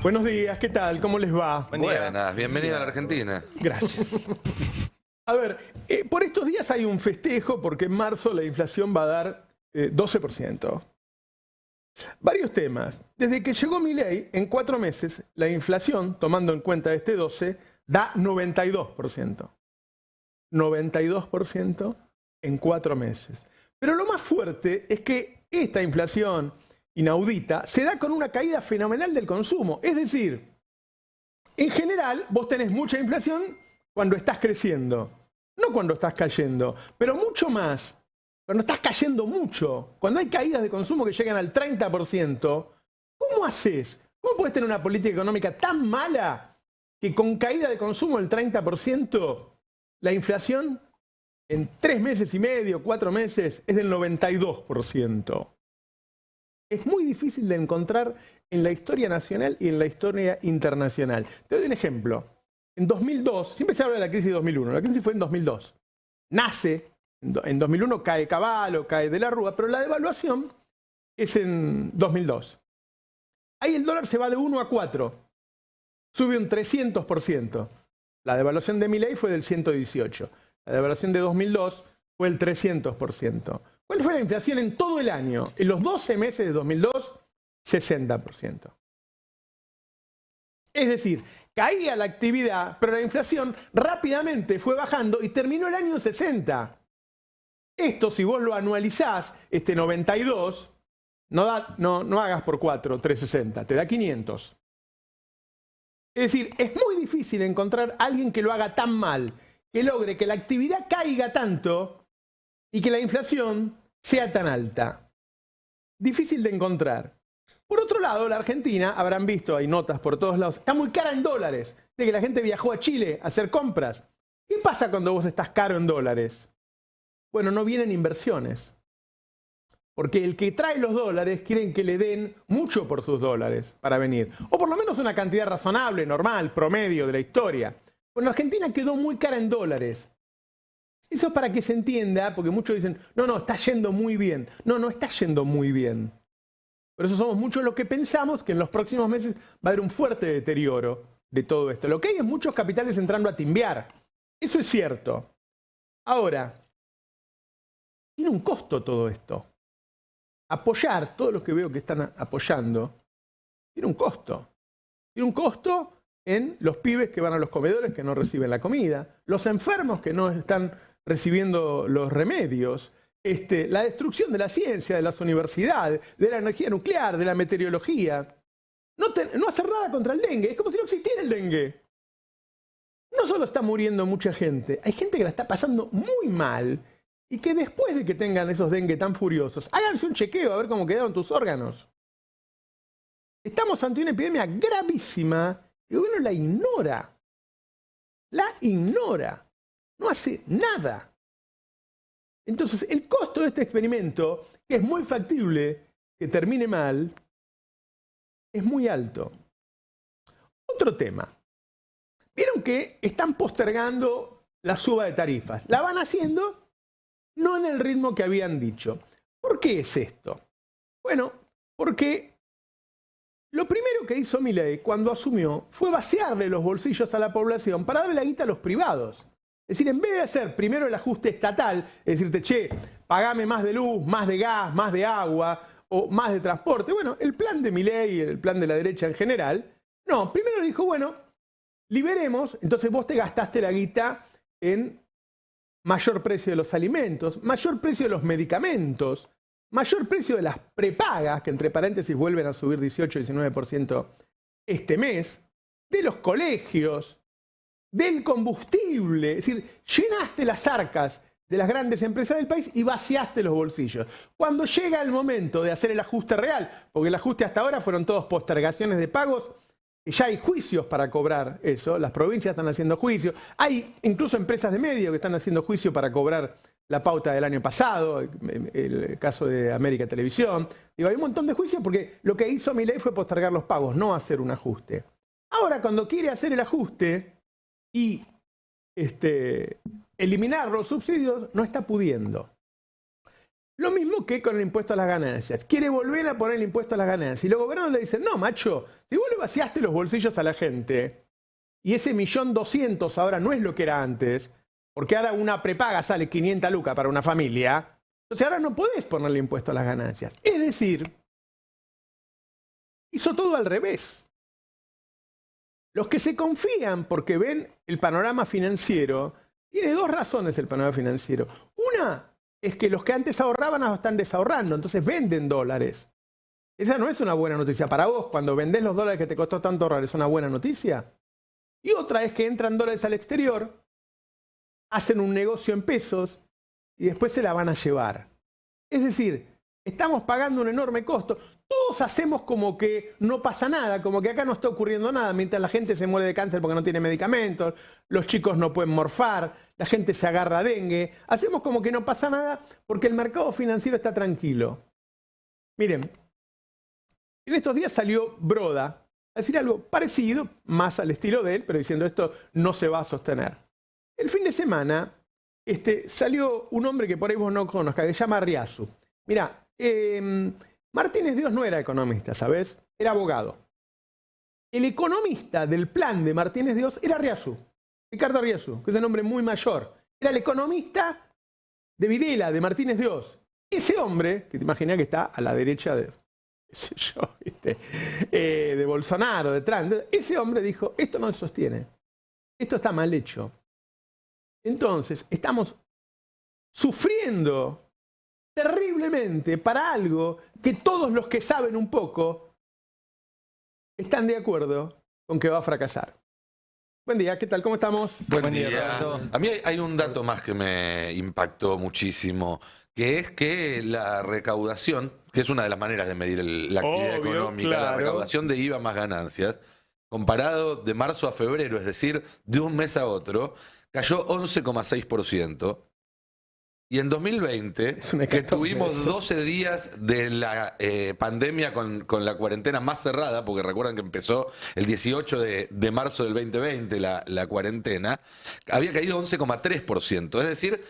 Buenos días, ¿qué tal? ¿Cómo les va? Buenas, bienvenido a la Argentina. Gracias. A ver, por estos días hay un festejo porque en marzo la inflación va a dar 12%. Varios temas. Desde que llegó Milei, en 4 meses, la inflación, tomando en cuenta este 12, da 92%. 92% en 4 meses. Pero lo más fuerte es que esta inflación inaudita se da con una caída fenomenal del consumo. Es decir, en general vos tenés mucha inflación cuando estás creciendo, no cuando estás cayendo, pero mucho más cuando estás cayendo mucho. Cuando hay caídas de consumo que llegan al 30%, ¿cómo haces? ¿Cómo puedes tener una política económica tan mala que con caída de consumo del 30%, la inflación en 3 meses y medio, 4 meses, es del 92%? Es muy difícil de encontrar en la historia nacional y en la historia internacional. Te doy un ejemplo. En 2002, siempre se habla de la crisis de 2001, la crisis fue en 2002. Nace, en 2001 cae Cavallo, cae De la Rúa, pero la devaluación es en 2002. Ahí el dólar se va de 1 a 4, sube un 300%. La devaluación de Milei fue del 118%. La devaluación de 2002 fue el 300%. ¿Cuál fue la inflación en todo el año? En los 12 meses de 2002, 60%. Es decir, caía la actividad, pero la inflación rápidamente fue bajando y terminó el año en 60. Esto, si vos lo anualizás, este 92, no hagas por 4, 360, te da 500. Es decir, es muy difícil encontrar a alguien que lo haga tan mal, que logre que la actividad caiga tanto y que la inflación sea tan alta. Difícil de encontrar. Por otro lado, la Argentina, habrán visto, hay notas por todos lados, está muy cara en dólares. De que la gente viajó a Chile a hacer compras. ¿Qué pasa cuando vos estás caro en dólares? Bueno, no vienen inversiones. Porque el que trae los dólares quieren que le den mucho por sus dólares para venir. O por lo menos una cantidad razonable, normal, promedio de la historia. Bueno, Argentina quedó muy cara en dólares. Eso es para que se entienda, porque muchos dicen, no, está yendo muy bien. No está yendo muy bien. Por eso somos muchos los que pensamos que en los próximos meses va a haber un fuerte deterioro de todo esto. Lo que hay es muchos capitales entrando a timbiar. Eso es cierto. Ahora, tiene un costo todo esto. Apoyar, todos los que veo que están apoyando, tiene un costo. Tiene un costo en los pibes que van a los comedores que no reciben la comida, los enfermos que no están recibiendo los remedios, la destrucción de la ciencia, de las universidades, de la energía nuclear, de la meteorología. No hacer nada contra el dengue, es como si no existiera el dengue. No solo está muriendo mucha gente, hay gente que la está pasando muy mal y que después de que tengan esos dengue tan furiosos, háganse un chequeo a ver cómo quedaron tus órganos. Estamos ante una epidemia gravísima y el gobierno la ignora. La ignora. No hace nada. Entonces, el costo de este experimento, que es muy factible que termine mal, es muy alto. Otro tema. Vieron que están postergando la suba de tarifas. La van haciendo no en el ritmo que habían dicho. ¿Por qué es esto? Bueno, porque lo primero que hizo Milei cuando asumió fue vaciarle los bolsillos a la población para darle la guita a los privados. Es decir, en vez de hacer primero el ajuste estatal, es decirte, che, pagame más de luz, más de gas, más de agua o más de transporte. Bueno, el plan de Milei y el plan de la derecha en general, no, primero dijo, bueno, liberemos, entonces vos te gastaste la guita en mayor precio de los alimentos, mayor precio de los medicamentos, mayor precio de las prepagas, que entre paréntesis vuelven a subir 18-19% este mes, de los colegios, del combustible. Es decir, llenaste las arcas de las grandes empresas del país y vaciaste los bolsillos. Cuando llega el momento de hacer el ajuste real, porque el ajuste hasta ahora fueron todos postergaciones de pagos, ya hay juicios para cobrar eso, las provincias están haciendo juicios, hay incluso empresas de medio que están haciendo juicio para cobrar la pauta del año pasado, el caso de América Televisión. Digo, hay un montón de juicios porque lo que hizo Milei fue postergar los pagos, no hacer un ajuste. Ahora, cuando quiere hacer el ajuste y eliminar los subsidios, no está pudiendo. Lo mismo que con el impuesto a las ganancias. Quiere volver a poner el impuesto a las ganancias. Y los gobernadores le dicen, no, macho, si vos le vaciaste los bolsillos a la gente y ese 1.200.000 ahora no es lo que era antes, porque ahora una prepaga sale 500 lucas para una familia, entonces ahora no podés ponerle impuesto a las ganancias. Es decir, hizo todo al revés. Los que se confían porque ven el panorama financiero, tiene dos razones el panorama financiero. Una es que los que antes ahorraban ahora están desahorrando, entonces venden dólares. Esa no es una buena noticia. Para vos, cuando vendés los dólares que te costó tanto ahorrar, ¿es una buena noticia? Y otra es que entran dólares al exterior, hacen un negocio en pesos y después se la van a llevar. Es decir, estamos pagando un enorme costo. Todos hacemos como que no pasa nada, como que acá no está ocurriendo nada, mientras la gente se muere de cáncer porque no tiene medicamentos, los chicos no pueden morfar, la gente se agarra a dengue. Hacemos como que no pasa nada porque el mercado financiero está tranquilo. Miren, en estos días salió Broda a decir algo parecido, más al estilo de él, pero diciendo esto no se va a sostener. El fin de semana salió un hombre que por ahí vos no conozcas, que se llama Arriazu. Mirá, Martínez Dios no era economista, ¿sabés? Era abogado. El economista del plan de Martínez Dios era Arriazu, Ricardo Arriazu, que es un hombre muy mayor. Era el economista de Videla, de Martínez Dios. Ese hombre, que te imaginas que está a la derecha de, qué sé yo, de Bolsonaro, de Trump, ese hombre dijo, esto no se sostiene, esto está mal hecho. Entonces, estamos sufriendo terriblemente para algo que todos los que saben un poco están de acuerdo con que va a fracasar. Buen día, ¿qué tal? ¿Cómo estamos? Buen día. A mí hay un dato más que me impactó muchísimo, que es que la recaudación, que es una de las maneras de medir la actividad económica, claro, la recaudación de IVA más ganancias, comparado de marzo a febrero, es decir, de un mes a otro, cayó 11,6%. Y en 2020, que tuvimos 12 días de la pandemia con la cuarentena más cerrada, porque recuerdan que empezó el 18 de marzo del 2020 la cuarentena, había caído 11,3%. Es decir,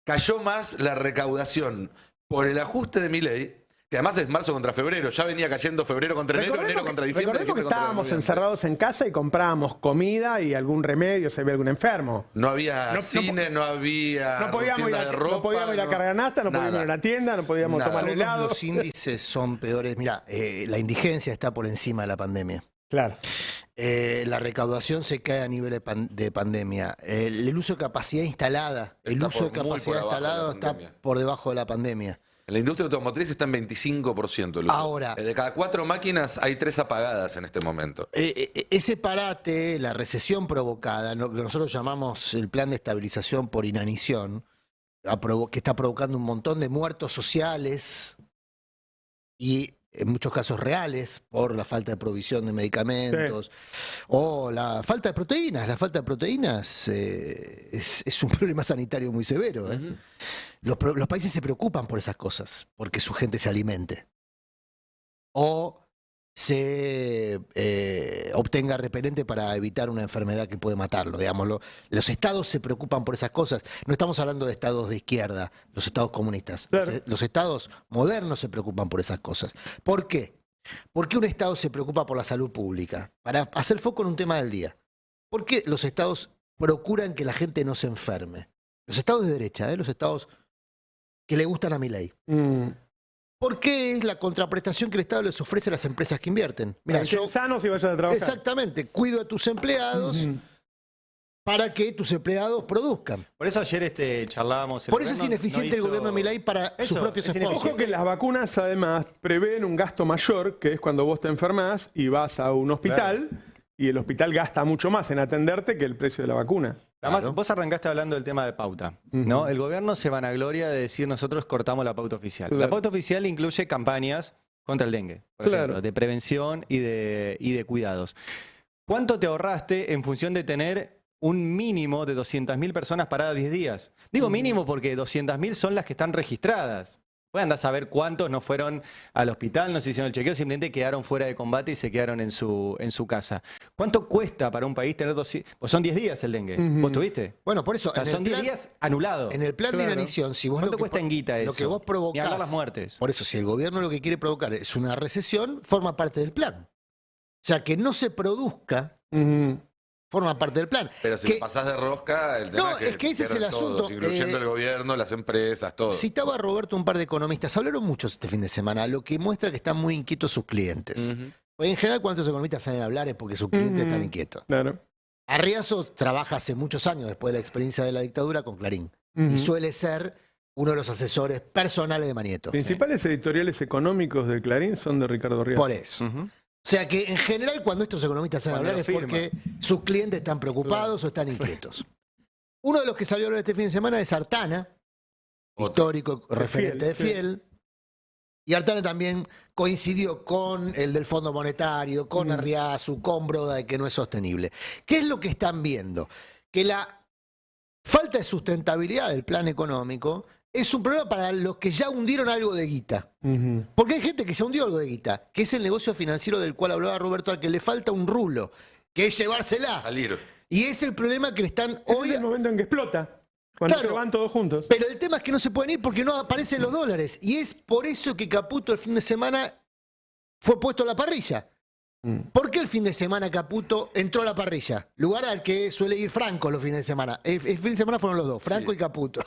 cayó más la recaudación por el ajuste de Milei, que además es marzo contra febrero, ya venía cayendo febrero contra enero, enero contra diciembre. Recordemos que estábamos encerrados en casa y comprábamos comida y algún remedio, se ve algún enfermo. No había cine, no había tienda de ropa. No podíamos ir a cargar nafta, no podíamos ir a una tienda, no podíamos tomar helado. Los índices son peores. Mirá, la indigencia está por encima de la pandemia. Claro. La recaudación se cae a nivel de pandemia. El uso de capacidad instalada, está por debajo de la pandemia. En la industria automotriz está en 25% el uso. Ahora, de cada 4 máquinas hay 3 apagadas en este momento. Ese parate, la recesión provocada, lo que nosotros llamamos el plan de estabilización por inanición, que está provocando un montón de muertos sociales y en muchos casos reales por la falta de provisión de medicamentos, o la falta de proteínas. La falta de proteínas es un problema sanitario muy severo. Los países se preocupan por esas cosas, porque su gente se alimente. O se obtenga repelente para evitar una enfermedad que puede matarlo, digámoslo. Los estados se preocupan por esas cosas. No estamos hablando de estados de izquierda, los estados comunistas. Claro. Los estados modernos se preocupan por esas cosas. ¿Por qué? Porque un estado se preocupa por la salud pública. Para hacer foco en un tema del día. ¿Por qué los estados procuran que la gente no se enferme? Los estados de derecha, los estados que le gustan a Milei. ¿Por qué es la contraprestación que el Estado les ofrece a las empresas que invierten? Mira, yo sanos y vayan a trabajar. Exactamente, cuido a tus empleados para que tus empleados produzcan. Por eso ayer charlábamos. Por eso es ineficiente el gobierno de Milei para sus propios esfuerzos. Ojo que las vacunas además prevén un gasto mayor, que es cuando vos te enfermas y vas a un hospital, y el hospital gasta mucho más en atenderte que el precio de la vacuna. Además, vos arrancaste hablando del tema de pauta, ¿no? El gobierno se vanagloria de decir nosotros cortamos la pauta oficial. La pauta oficial incluye campañas contra el dengue, por ejemplo, de prevención y de cuidados. ¿Cuánto te ahorraste en función de tener un mínimo de 200.000 personas paradas 10 días? Digo mínimo porque 200.000 son las que están registradas. Puede andar a saber cuántos no fueron al hospital, no se hicieron el chequeo, simplemente quedaron fuera de combate y se quedaron en su casa. ¿Cuánto cuesta para un país tener pues son 10 días el dengue? ¿Vos tuviste? Bueno, por eso. O sea, son 10 días anulados. En el plan de inanición, si vos ¿Cuánto cuesta en guita eso? Lo que vos provocás. Ni hablar las muertes. Por eso, si el gobierno lo que quiere provocar es una recesión, forma parte del plan. O sea, que no se produzca. Forma parte del plan. Pero si pasás de rosca, el tema es que ese es el asunto. Todos, incluyendo el gobierno, las empresas, todo. Citaba a Roberto un par de economistas. Hablaron muchos este fin de semana, lo que muestra que están muy inquietos sus clientes. Porque en general, cuando los economistas salen a hablar es porque sus clientes están inquietos. Claro. Arriazo trabaja hace muchos años, después de la experiencia de la dictadura, con Clarín. Y suele ser uno de los asesores personales de Manieto. Principales editoriales económicos de Clarín son de Ricardo Arriazo. Por eso. O sea que en general cuando estos economistas salen a hablar es porque sus clientes están preocupados o están inquietos. Uno de los que salió a hablar este fin de semana es Artana, histórico referente de Fiel. Y Artana también coincidió con el del Fondo Monetario, con Arriazu, con Broda, de que no es sostenible. ¿Qué es lo que están viendo? Que la falta de sustentabilidad del plan económico es un problema para los que ya hundieron algo de guita. Porque hay gente que ya hundió algo de guita, que es el negocio financiero del cual hablaba Roberto, al que le falta un rulo, que es llevársela. Salir. Y es el problema que le están hoy... Es el momento en que explota, cuando se van todos juntos. Pero el tema es que no se pueden ir porque no aparecen los dólares. Y es por eso que Caputo el fin de semana fue puesto a la parrilla. ¿Por qué el fin de semana Caputo entró a la parrilla? Lugar al que suele ir Franco los fines de semana. El fin de semana fueron los dos, Franco y Caputo.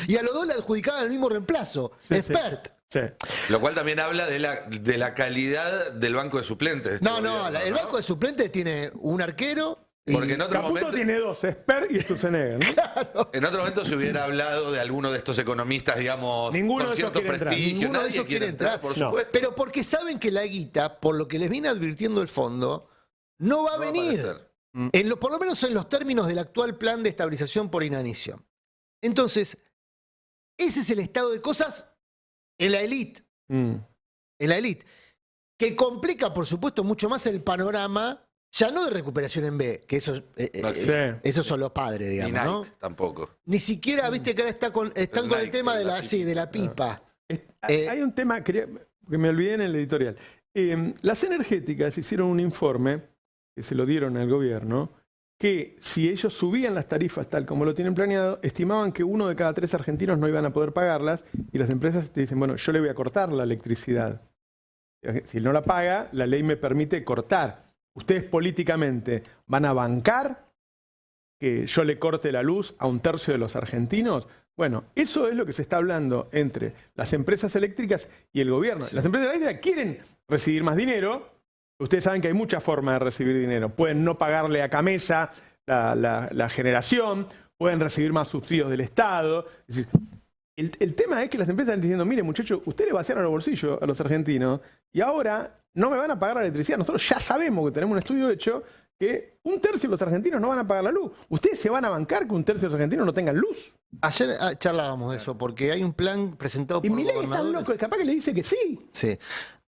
Y a los dos le adjudicaban el mismo reemplazo, Expert. Sí. Lo cual también habla de la calidad del banco de suplentes. El banco de suplentes tiene un arquero. Porque en otro Caputo momento tiene dos, Expert y Sturzenegger, ¿no? Claro. En otro momento se hubiera hablado de alguno de estos economistas, digamos, Ninguno con de esos cierto quiere entrar. prestigio. Ninguno de Nadie esos quiere entrar, por No. supuesto. Pero porque saben que la guita, por lo que les viene advirtiendo el fondo, no va a venir. Por lo menos en los términos del actual plan de estabilización por inanición. Entonces, ese es el estado de cosas en la élite. En la élite. Que complica, por supuesto, mucho más el panorama, ya no de recuperación en B, que esos son los padres, digamos, Ni Nike, ¿no? tampoco. Ni siquiera, viste que ahora están con el tema de la pipa. Hay un tema que me olvidé en el editorial. Las energéticas hicieron un informe, que se lo dieron al gobierno, que si ellos subían las tarifas tal como lo tienen planeado, estimaban que 1 de cada 3 argentinos no iban a poder pagarlas, y las empresas te dicen, bueno, yo le voy a cortar la electricidad. Si no la paga, la ley me permite cortar. ¿Ustedes políticamente van a bancar que yo le corte la luz a 1/3 de los argentinos? Bueno, eso es lo que se está hablando entre las empresas eléctricas y el gobierno. Sí. Las empresas eléctricas quieren recibir más dinero. Ustedes saben que hay muchas formas de recibir dinero. Pueden no pagarle a Camesa la generación, pueden recibir más subsidios del Estado. Es decir, el tema es que las empresas están diciendo, mire muchachos, ustedes le vaciaron el bolsillo a los argentinos y ahora no me van a pagar la electricidad. Nosotros ya sabemos que tenemos un estudio hecho que 1/3 de los argentinos no van a pagar la luz. ¿Ustedes se van a bancar que 1/3 de los argentinos no tengan luz? Ayer charlábamos de eso, porque hay un plan presentado por gobernadores. Y Milei es tan loco, capaz que le dice que sí. Sí.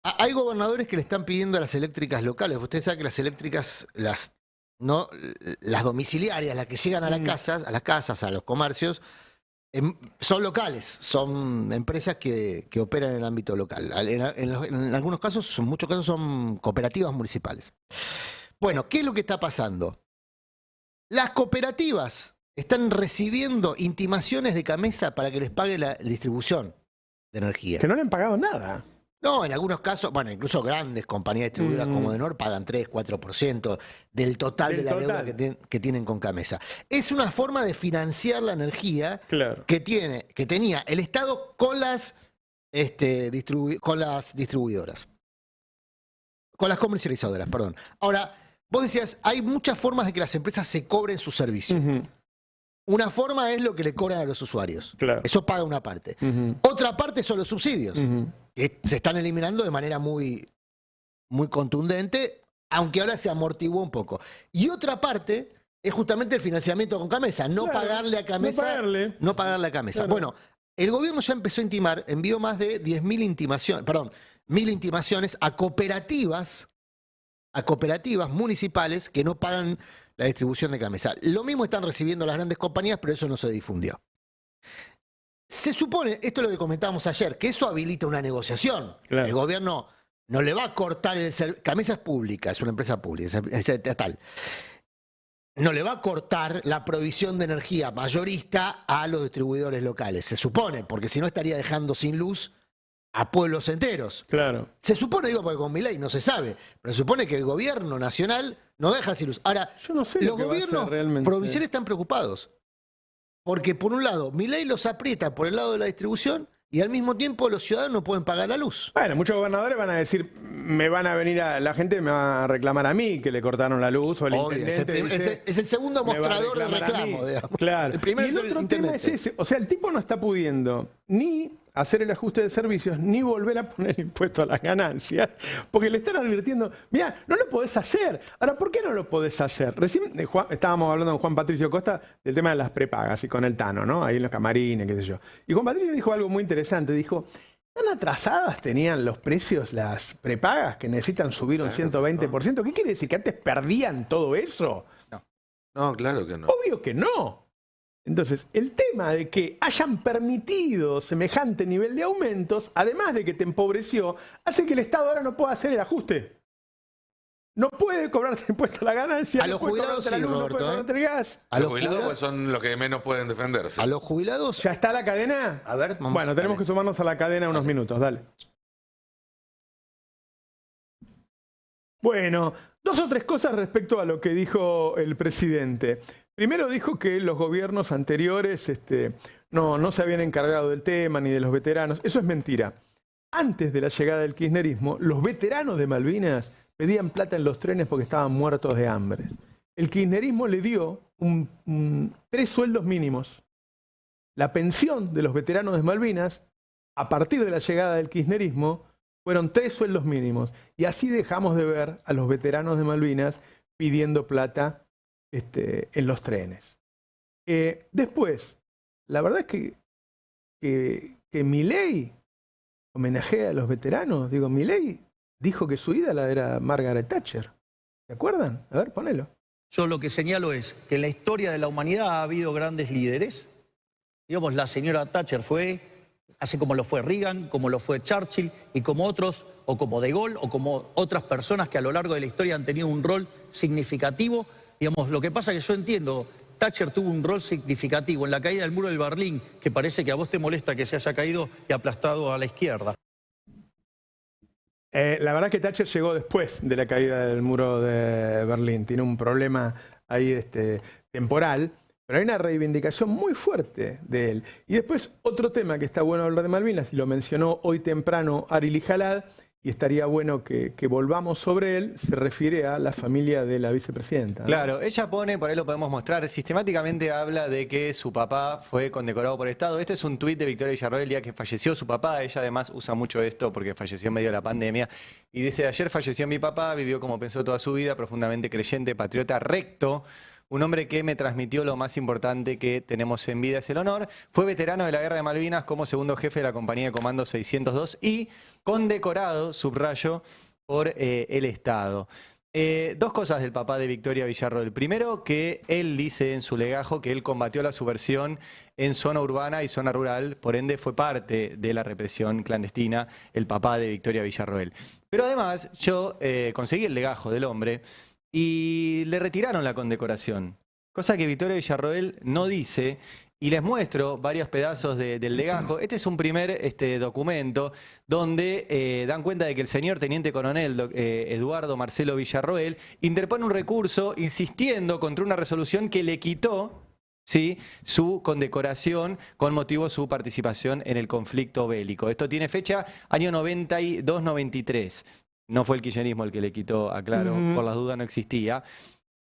Hay gobernadores que le están pidiendo a las eléctricas locales. Ustedes saben que las eléctricas, las domiciliarias, las que llegan a las casas, a los comercios, son locales, son empresas que operan en el ámbito local. En algunos casos, en muchos casos, son cooperativas municipales. Bueno, ¿qué es lo que está pasando? Las cooperativas están recibiendo intimaciones de Camesa para que les pague la distribución de energía. Que no le han pagado nada. No, en algunos casos, bueno, incluso grandes compañías distribuidoras como Denor pagan 3-4% del total de la deuda que tienen con Camesa. Es una forma de financiar la energía que tenía el Estado con las distribuidoras. Con las comercializadoras, perdón. Ahora, vos decías, hay muchas formas de que las empresas se cobren su servicio. Una forma es lo que le cobran a los usuarios. Eso paga una parte. Otra parte son los subsidios. Que se están eliminando de manera muy, muy contundente, aunque ahora se amortiguó un poco. Y otra parte es justamente el financiamiento con Camesa. No pagarle a Camesa. No pagarle a Camesa. Bueno, el gobierno ya empezó a intimar, envió más de 10.000 intimaciones, perdón, 1.000 intimaciones a cooperativas municipales que no pagan la distribución de Camesa. Lo mismo están recibiendo las grandes compañías, pero eso no se difundió. Se supone, esto es lo que comentábamos ayer, que eso habilita una negociación. Claro. El gobierno no le va a cortar el servicio. Camisa es pública, es una empresa pública, es estatal. No le va a cortar la provisión de energía mayorista a los distribuidores locales. Se supone, porque si no estaría dejando sin luz a pueblos enteros. Claro. Se supone, digo, porque con Milei no se sabe, pero se supone que el gobierno nacional no deja sin luz. Ahora, Yo no sé los lo que va a hacer gobiernos realmente. provinciales están preocupados. Porque por un lado, Milei los aprieta por el lado de la distribución y al mismo tiempo los ciudadanos no pueden pagar la luz. Bueno, muchos gobernadores van a decir, la gente me va a reclamar a mí que le cortaron la luz, o el Obvio, intendente es el segundo me va a mostrador de reclamar a mí. reclamo, digamos. Claro. El primero y es el el otro tema intendente. es ese. O sea, el tipo no está pudiendo ni hacer el ajuste de servicios, ni volver a poner impuesto a las ganancias, porque le están advirtiendo, mira, no lo podés hacer. Ahora, ¿por qué no lo podés hacer? Recién estábamos hablando con Juan Patricio Costa del tema de las prepagas y con el Tano, ¿no? Ahí en los camarines, qué sé yo. Y Juan Patricio dijo algo muy interesante, dijo, ¿tan atrasadas tenían los precios las prepagas que necesitan subir un 120%? ¿Qué quiere decir? ¿Que antes perdían todo eso? No, claro que no. Obvio que no. Entonces, el tema de que hayan permitido semejante nivel de aumentos, además de que te empobreció, hace que el Estado ahora no pueda hacer el ajuste. No puede cobrarte impuesto a la ganancia, A no los puede jubilados cobrarte la sí, luz, no Roberto, puede cobrarte el gas. A Los los jubilados jubilados, pues, son los que menos pueden defenderse. a los jubilados, ¿Ya está la cadena? a ver, vamos. Bueno, tenemos que sumarnos a la cadena unos minutos, dale. Bueno, 2 o 3 cosas respecto a lo que dijo el presidente. Primero dijo que los gobiernos anteriores no se habían encargado del tema ni de los veteranos. Eso es mentira. Antes de la llegada del kirchnerismo, los veteranos de Malvinas pedían plata en los trenes porque estaban muertos de hambre. El kirchnerismo le dio 3 sueldos mínimos. La pensión de los veteranos de Malvinas, a partir de la llegada del kirchnerismo, fueron 3 sueldos mínimos. Y así dejamos de ver a los veteranos de Malvinas pidiendo plata en los trenes. Después, la verdad es que Milei homenajea a los veteranos. Digo, Milei dijo que su ídola era Margaret Thatcher. ¿Se acuerdan? A ver, ponelo. Yo lo que señalo es que en la historia de la humanidad ha habido grandes líderes. Digamos, la señora Thatcher fue, así como lo fue Reagan, como lo fue Churchill y como otros, o como De Gaulle, o como otras personas que a lo largo de la historia han tenido un rol significativo. Digamos, lo que pasa es que yo entiendo, Thatcher tuvo un rol significativo en la caída del muro de Berlín, que parece que a vos te molesta que se haya caído y aplastado a la izquierda. La verdad que Thatcher llegó después de la caída del muro de Berlín. Tiene un problema ahí temporal, pero hay una reivindicación muy fuerte de él. Y después otro tema que está bueno hablar de Malvinas, y lo mencionó hoy temprano Arili Jalad, y estaría bueno que volvamos sobre él, se refiere a la familia de la vicepresidenta, ¿no? Claro, ella pone, por ahí lo podemos mostrar, sistemáticamente habla de que su papá fue condecorado por el Estado. Este es un tuit de Victoria Villarroel el día que falleció su papá. Ella además usa mucho esto porque falleció en medio de la pandemia. Y dice, ayer falleció mi papá, vivió como pensó toda su vida, profundamente creyente, patriota, recto. Un hombre que me transmitió lo más importante que tenemos en vida, es el honor. Fue veterano de la Guerra de Malvinas como segundo jefe de la Compañía de Comando 602 y condecorado, subrayo, por el Estado. 2 cosas del papá de Victoria Villarroel. Primero, que él dice en su legajo que él combatió la subversión en zona urbana y zona rural, por ende fue parte de la represión clandestina, el papá de Victoria Villarroel. Pero además, yo conseguí el legajo del hombre y le retiraron la condecoración, cosa que Victoria Villarroel no dice, y les muestro varios pedazos del legajo. Este es un primer documento donde dan cuenta de que el señor teniente coronel Eduardo Marcelo Villarroel interpone un recurso insistiendo contra una resolución que le quitó, ¿sí?, su condecoración con motivo de su participación en el conflicto bélico. Esto tiene fecha año 92-93. No fue el kirchnerismo el que le quitó, aclaro, por las dudas no existía.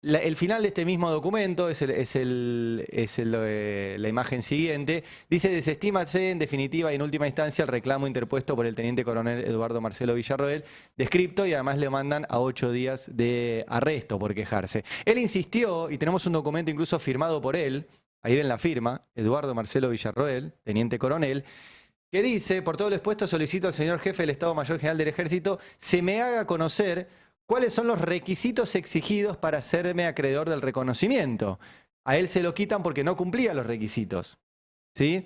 El final de este mismo documento es la imagen siguiente. Dice, desestímase en definitiva y en última instancia el reclamo interpuesto por el teniente coronel Eduardo Marcelo Villarroel, descripto, y además le mandan a 8 días de arresto por quejarse. Él insistió, y tenemos un documento incluso firmado por él, ahí ven la firma, Eduardo Marcelo Villarroel, teniente coronel, que dice, por todo lo expuesto solicito al señor jefe del Estado Mayor General del Ejército se me haga conocer cuáles son los requisitos exigidos para hacerme acreedor del reconocimiento. A él se lo quitan porque no cumplía los requisitos, ¿sí?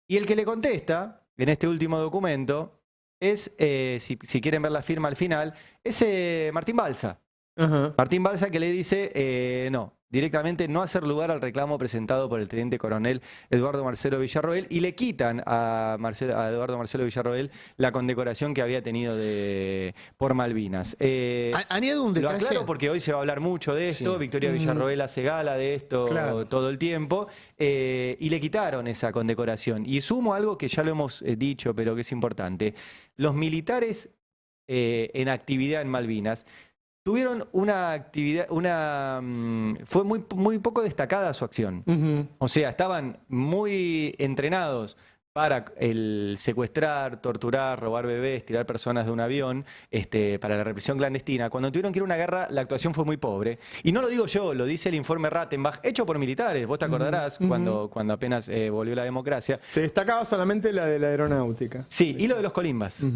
Y el que le contesta, en este último documento, es, si quieren ver la firma al final, es Martín Balsa. Martín Balsa que le dice, no, directamente no hacer lugar al reclamo presentado por el teniente coronel Eduardo Marcelo Villarroel, y le quitan a Eduardo Marcelo Villarroel la condecoración que había tenido por Malvinas. Añado un detalle. Lo aclaro porque hoy se va a hablar mucho de esto, Victoria Villarroel hace gala de esto todo el tiempo, y le quitaron esa condecoración. Y sumo algo que ya lo hemos dicho, pero que es importante. Los militares en actividad en Malvinas tuvieron una actividad, fue muy poco destacada su acción. O sea, estaban muy entrenados para el secuestrar, torturar, robar bebés, tirar personas de un avión, para la represión clandestina. Cuando tuvieron que ir a una guerra, la actuación fue muy pobre. Y no lo digo yo, lo dice el informe Rattenbach, hecho por militares. Vos te acordarás cuando apenas volvió la democracia. Se destacaba solamente la de la aeronáutica. Sí, y lo de los colimbas.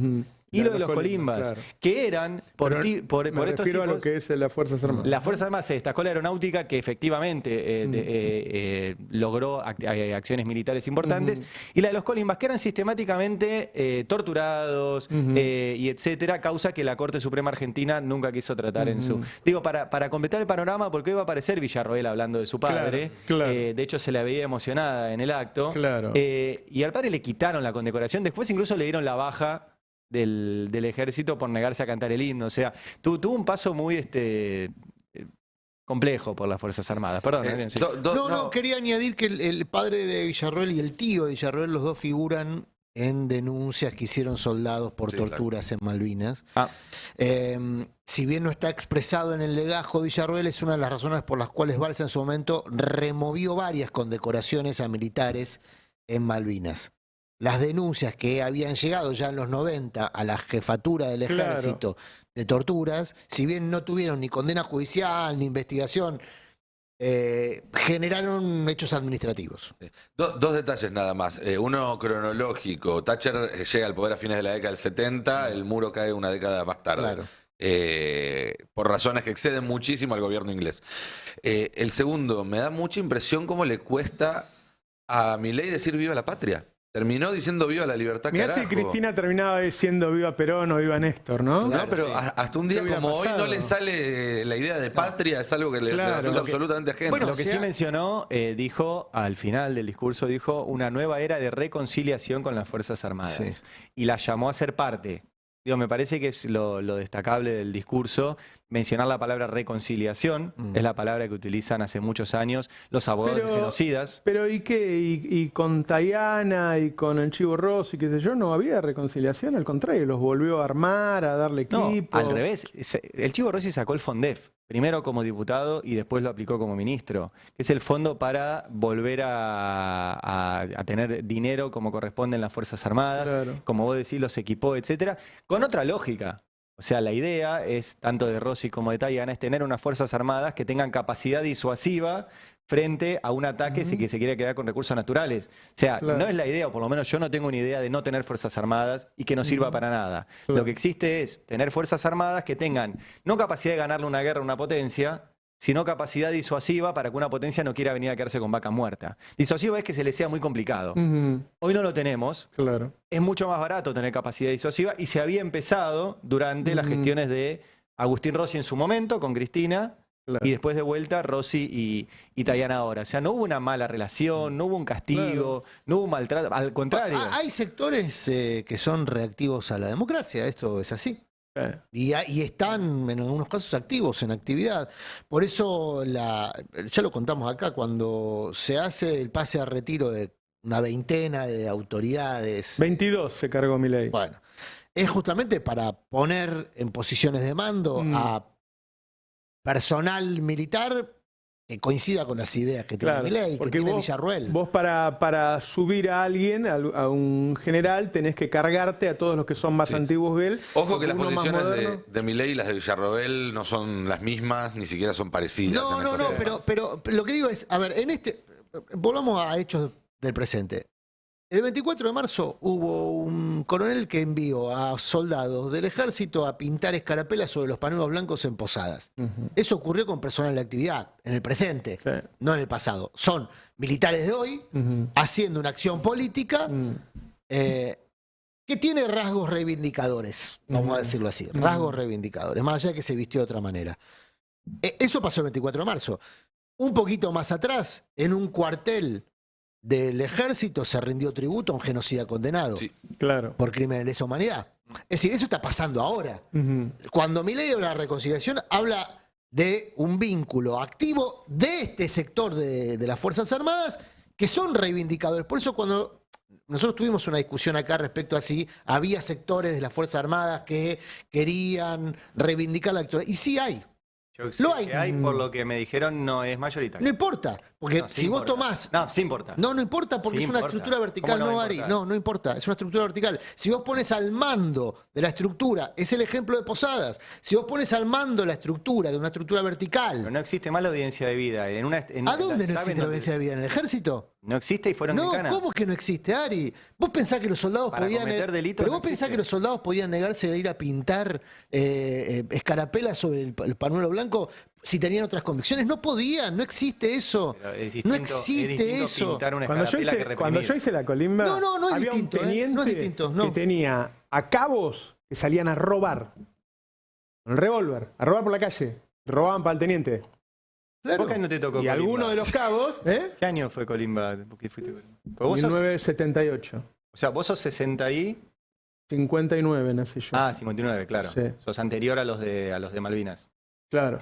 Y lo de los colimbas, que eran por estos tipos, a lo que es las Fuerzas Armadas. La Fuerza Armada se destacó la aeronáutica, que efectivamente logró acciones militares importantes, y la de los colimbas, que eran sistemáticamente torturados y etcétera, causa que la Corte Suprema Argentina nunca quiso tratar en su... Digo, para completar el panorama, porque hoy va a aparecer Villarroel hablando de su padre, de hecho se la veía emocionada en el acto, y al padre le quitaron la condecoración, después incluso le dieron la baja del ejército por negarse a cantar el himno. O sea, tuvo un paso muy complejo por las Fuerzas Armadas. Perdón. Sí. No, quería añadir que el padre de Villarroel y el tío de Villarroel, los dos figuran en denuncias que hicieron soldados por torturas en Malvinas. Si bien no está expresado en el legajo de Villarroel, es una de las razones por las cuales Balsa en su momento removió varias condecoraciones a militares en Malvinas. Las denuncias que habían llegado ya en los 90 a la jefatura del ejército de torturas, si bien no tuvieron ni condena judicial ni investigación, generaron hechos administrativos. Dos detalles nada más. Uno cronológico. Thatcher llega al poder a fines de la década del 70, el muro cae una década más tarde. Por razones que exceden muchísimo al gobierno inglés. El segundo, me da mucha impresión cómo le cuesta a Milei decir viva la patria. Terminó diciendo viva la libertad, mirá si Cristina terminaba diciendo viva Perón o viva Néstor, ¿no? Claro, pero hasta un día como hoy no le sale la idea de patria, es algo que le resulta absolutamente ajeno. Bueno, lo que sí mencionó, dijo, al final del discurso, dijo una nueva era de reconciliación con las Fuerzas Armadas. Y la llamó a ser parte. Digo, me parece que es lo destacable del discurso, mencionar la palabra reconciliación, es la palabra que utilizan hace muchos años los abogados genocidas. Pero ¿y qué? ¿Y con Tayana y con el Chivo Rossi, qué sé yo, no había reconciliación? Al contrario, los volvió a armar, a darle equipo. No, al revés. El Chivo Rossi sacó el FONDEF, primero como diputado y después lo aplicó como ministro, que es el fondo para volver a tener dinero como corresponde en las Fuerzas Armadas, como vos decís, los equipó, etcétera, con otra lógica. O sea, la idea es, tanto de Rossi como de Tayana, es tener unas Fuerzas Armadas que tengan capacidad disuasiva frente a un ataque que se quiere quedar con recursos naturales. O sea, no es la idea, o por lo menos yo no tengo una idea de no tener Fuerzas Armadas y que no sirva para nada. Lo que existe es tener Fuerzas Armadas que tengan no capacidad de ganarle una guerra a una potencia, sino capacidad disuasiva para que una potencia no quiera venir a quedarse con vaca muerta. Disuasiva es que se le sea muy complicado. Hoy no lo tenemos. Es mucho más barato tener capacidad disuasiva y se había empezado durante las gestiones de Agustín Rossi en su momento, con Cristina, y después de vuelta Rossi y Tayana ahora. O sea, no hubo una mala relación, no hubo un castigo, no hubo un maltrato, al contrario. Hay sectores que son reactivos a la democracia, esto es así. Y están en algunos casos activos, en actividad. Por eso, ya lo contamos acá, cuando se hace el pase a retiro de una veintena de autoridades. 22 se cargó Milei. Bueno, es justamente para poner en posiciones de mando a personal militar que coincida con las ideas que tiene Milei, que tiene Villarroel. Vos para subir a alguien, a un general, tenés que cargarte a todos los que son más antiguos que él. Ojo que las posiciones de Milei y las de Villarroel no son las mismas, ni siquiera son parecidas. No, pero lo que digo es, a ver, volvamos a hechos del presente. El 24 de marzo hubo un coronel que envió a soldados del ejército a pintar escarapelas sobre los pañuelos blancos en Posadas. Eso ocurrió con personal de actividad, en el presente, no en el pasado. Son militares de hoy, haciendo una acción política que tiene rasgos reivindicadores, vamos a decirlo así, rasgos reivindicadores, más allá de que se vistió de otra manera. Eso pasó el 24 de marzo. Un poquito más atrás, en un cuartel del ejército se rindió tributo a un genocida condenado por crímenes de lesa humanidad. Es decir, eso está pasando ahora. Cuando Milei habla de reconciliación, habla de un vínculo activo de este sector de las Fuerzas Armadas que son reivindicadores. Por eso cuando nosotros tuvimos una discusión acá respecto a si había sectores de las Fuerzas Armadas que querían reivindicar la actualidad. Y sí hay. Lo hay. Por lo que me dijeron, no es mayoritario. No importa, porque no, sí si importa. vos tomás... No, sí importa. No importa porque sí es una importa. estructura vertical, no, Ari. No importa, es una estructura vertical. Si vos pones al mando de la estructura, es el ejemplo de Posadas. Si vos pones al mando la estructura de una estructura vertical... Pero no existe más la audiencia de vida. ¿A dónde no existe la audiencia de vida? ¿En el ejército? No existe y fueron No, decanas. ¿cómo que no existe, Ari? ¿Vos pensás que los soldados podían... Pero vos pensás que los soldados podían negarse a ir a pintar escarapelas sobre el pañuelo blanco si tenían otras convicciones? No podían, no existe eso. No existe eso. Cuando yo hice la colimba, no es había distinto, un teniente no es distinto, no. que tenía a cabos que salían a robar. Con el revólver, a robar por la calle. Robaban para el teniente. Claro. ¿Por qué no te tocó Y Colimba? algunos de los cabos... ¿Qué año fue Colimba? ¿Por qué fuiste Colimba? Vos 1978. o sea, vos sos 60 y... 59 nací yo. Ah, 59, claro. Sí. Sos anterior a los de Malvinas. Claro.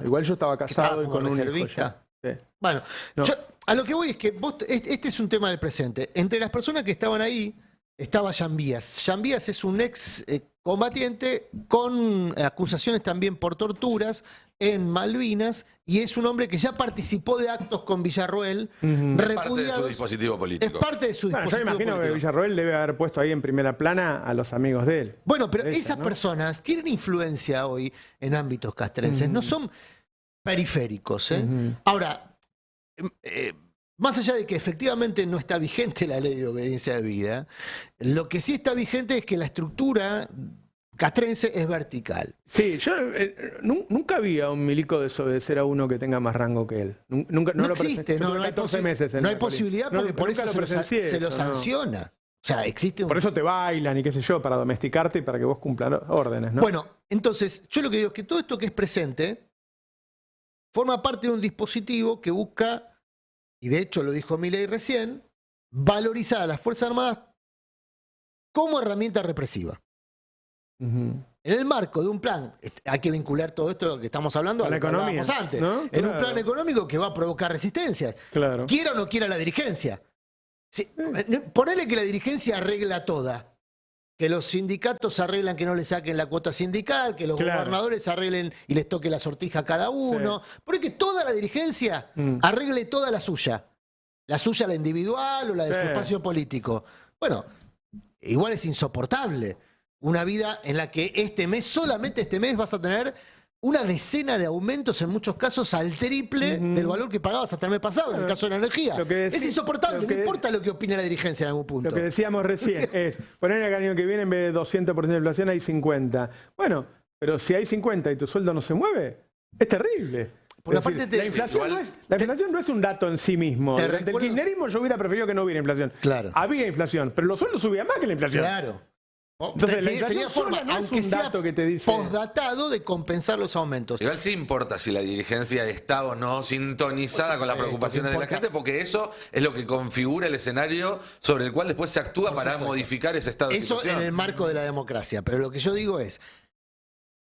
Igual yo estaba casado y con un hijo ya. Sí. Bueno, yo, a lo que voy es que este es un tema del presente. Entre las personas que estaban ahí estaba Yambías. Yambías es un ex combatiente con acusaciones también por torturas en Malvinas y es un hombre que ya participó de actos con Villarroel. Es parte de su dispositivo político. Es parte de su dispositivo yo imagino político. que Villarroel debe haber puesto ahí en primera plana a los amigos de él. Bueno, pero esas personas tienen influencia hoy en ámbitos castrenses. No son periféricos. Ahora, más allá de que efectivamente no está vigente la ley de obediencia de vida, lo que sí está vigente es que la estructura castrense es vertical. Sí, yo nunca vi a un milico desobedecer a uno que tenga más rango que él. Nunca, no existe, no hay, 14 meses en no hay la posibilidad porque por eso se lo no. sanciona. O sea, existe Por eso te bailan y qué sé yo, para domesticarte y para que vos cumplas órdenes, ¿no? Bueno, entonces, yo lo que digo es que todo esto que es presente forma parte de un dispositivo que busca, y de hecho lo dijo Milei recién, valorizar a las Fuerzas Armadas como herramienta represiva. En el marco de un plan, hay que vincular todo esto que estamos hablando a lo que hablábamos antes, ¿no? En un plan económico que va a provocar resistencia. Claro. Quiera o no quiera la dirigencia. Ponele que la dirigencia arregla toda. Que los sindicatos arreglan que no le saquen la cuota sindical, que los gobernadores arreglen y les toque la sortija a cada uno. Porque toda la dirigencia arregle toda la suya. La suya, la individual o la de su espacio político. Bueno, igual es insoportable. Una vida en la que solamente este mes vas a tener una decena de aumentos, en muchos casos al triple del valor que pagabas hasta el mes pasado, en el caso de la energía. Es insoportable, no importa lo que opine la dirigencia en algún punto. Lo que decíamos recién es, poner el año que viene en vez de 200% de inflación hay 50. Bueno, pero si hay 50 y tu sueldo no se mueve, es terrible. Porque decir, la inflación no es un dato en sí mismo. Durante el kirchnerismo yo hubiera preferido que no hubiera inflación. Claro. Había inflación, pero los sueldos subían más que la inflación. Claro. Entonces, la inflación tenía forma, no aunque es un dato sea que te dice... postdatado, de compensar los aumentos. Igual sí importa si la dirigencia está o no sintonizada con las preocupaciones de la gente, porque eso es lo que configura el escenario sobre el cual después se actúa para modificar ese estado de situación. Eso en el marco de la democracia. Pero lo que yo digo es,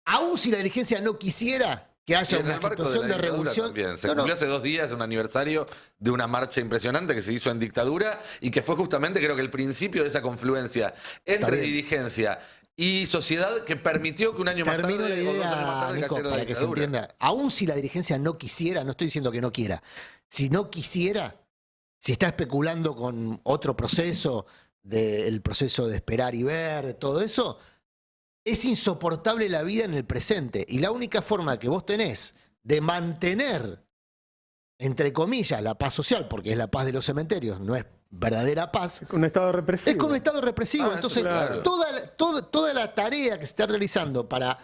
aun si la dirigencia no quisiera que haya una situación de revolución... Se cumplió hace 2 días un aniversario de una marcha impresionante que se hizo en dictadura y que fue justamente, creo que el principio de esa confluencia entre dirigencia y sociedad que permitió que un año más tarde, la idea, o 2 años más tarde, Nico, cayera para la que se dictadura. entienda, aun si la dirigencia no quisiera, no estoy diciendo que no quiera, si no quisiera, si está especulando con otro proceso, el proceso de esperar y ver, de todo eso... Es insoportable la vida en el presente. Y la única forma que vos tenés de mantener, entre comillas, la paz social, porque es la paz de los cementerios, no es verdadera paz. Es con un estado represivo. Es con un estado represivo. Entonces, claro. toda la tarea que se está realizando para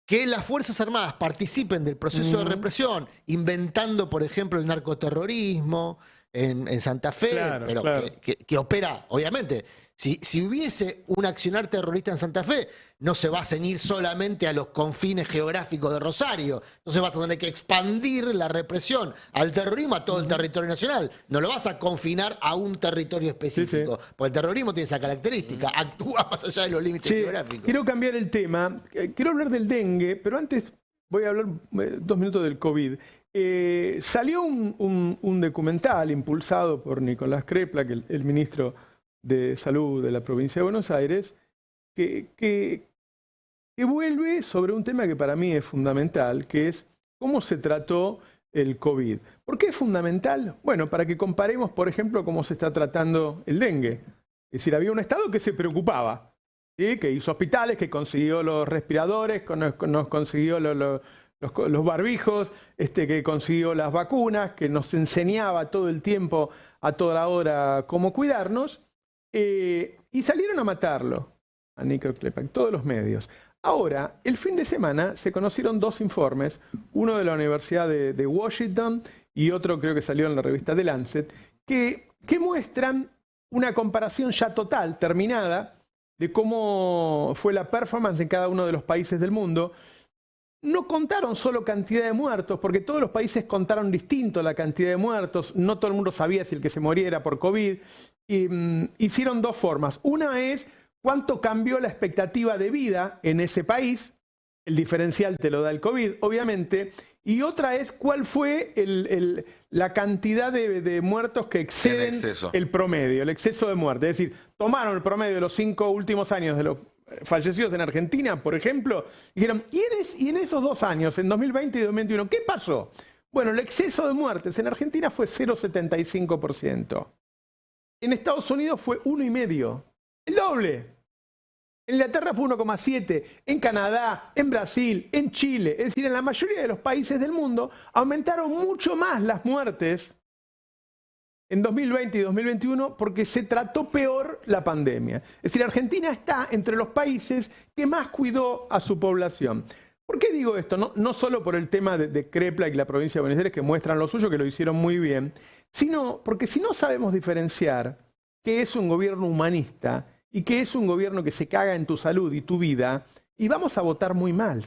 que las Fuerzas Armadas participen del proceso de represión, inventando, por ejemplo, el narcoterrorismo en Santa Fe, Claro, pero claro. que opera, obviamente. Si hubiese un accionar terrorista en Santa Fe, no se va a ceñir solamente a los confines geográficos de Rosario. Entonces vas a tener que expandir la represión al terrorismo a todo el territorio nacional. No lo vas a confinar a un territorio específico. Sí, sí. Porque el terrorismo tiene esa característica, actúa más allá de los límites Sí, geográficos. quiero cambiar el tema. Quiero hablar del dengue, pero antes voy a hablar 2 minutos del COVID. Salió un documental impulsado por Nicolás Kreplak, el ministro de Salud de la provincia de Buenos Aires, que vuelve sobre un tema que para mí es fundamental, que es cómo se trató el COVID. ¿Por qué es fundamental? Bueno, para que comparemos, por ejemplo, cómo se está tratando el dengue. Es decir, había un Estado que se preocupaba, ¿sí? Que hizo hospitales, que consiguió los respiradores, nos consiguió los barbijos, que consiguió las vacunas, que nos enseñaba todo el tiempo, a toda hora, cómo cuidarnos, y salieron a matarlo, a Nico Kreplak, todos los medios. Ahora, el fin de semana se conocieron 2 informes, uno de la Universidad de Washington y otro creo que salió en la revista The Lancet, que muestran una comparación ya total, terminada, de cómo fue la performance en cada uno de los países del mundo. No contaron solo cantidad de muertos, porque todos los países contaron distinto la cantidad de muertos, no todo el mundo sabía si el que se moría era por COVID. Hicieron 2 formas. Una es cuánto cambió la expectativa de vida en ese país, el diferencial te lo da el COVID, obviamente, y otra es cuál fue la cantidad de muertos que exceden el promedio, el exceso de muerte. Es decir, tomaron el promedio de los 5 últimos años de los fallecidos en Argentina, por ejemplo, y dijeron, ¿y en esos 2 años, en 2020 y 2021, qué pasó? Bueno, el exceso de muertes en Argentina fue 0,75%. En Estados Unidos fue 1,5%, el doble. En Inglaterra fue 1,7%, en Canadá, en Brasil, en Chile, es decir, en la mayoría de los países del mundo aumentaron mucho más las muertes en 2020 y 2021 porque se trató peor la pandemia. Es decir, Argentina está entre los países que más cuidó a su población. ¿Por qué digo esto? No solo por el tema de Kreplak y la provincia de Buenos Aires, que muestran lo suyo, que lo hicieron muy bien, sino porque si no sabemos diferenciar qué es un gobierno humanista y qué es un gobierno que se caga en tu salud y tu vida, y vamos a votar muy mal.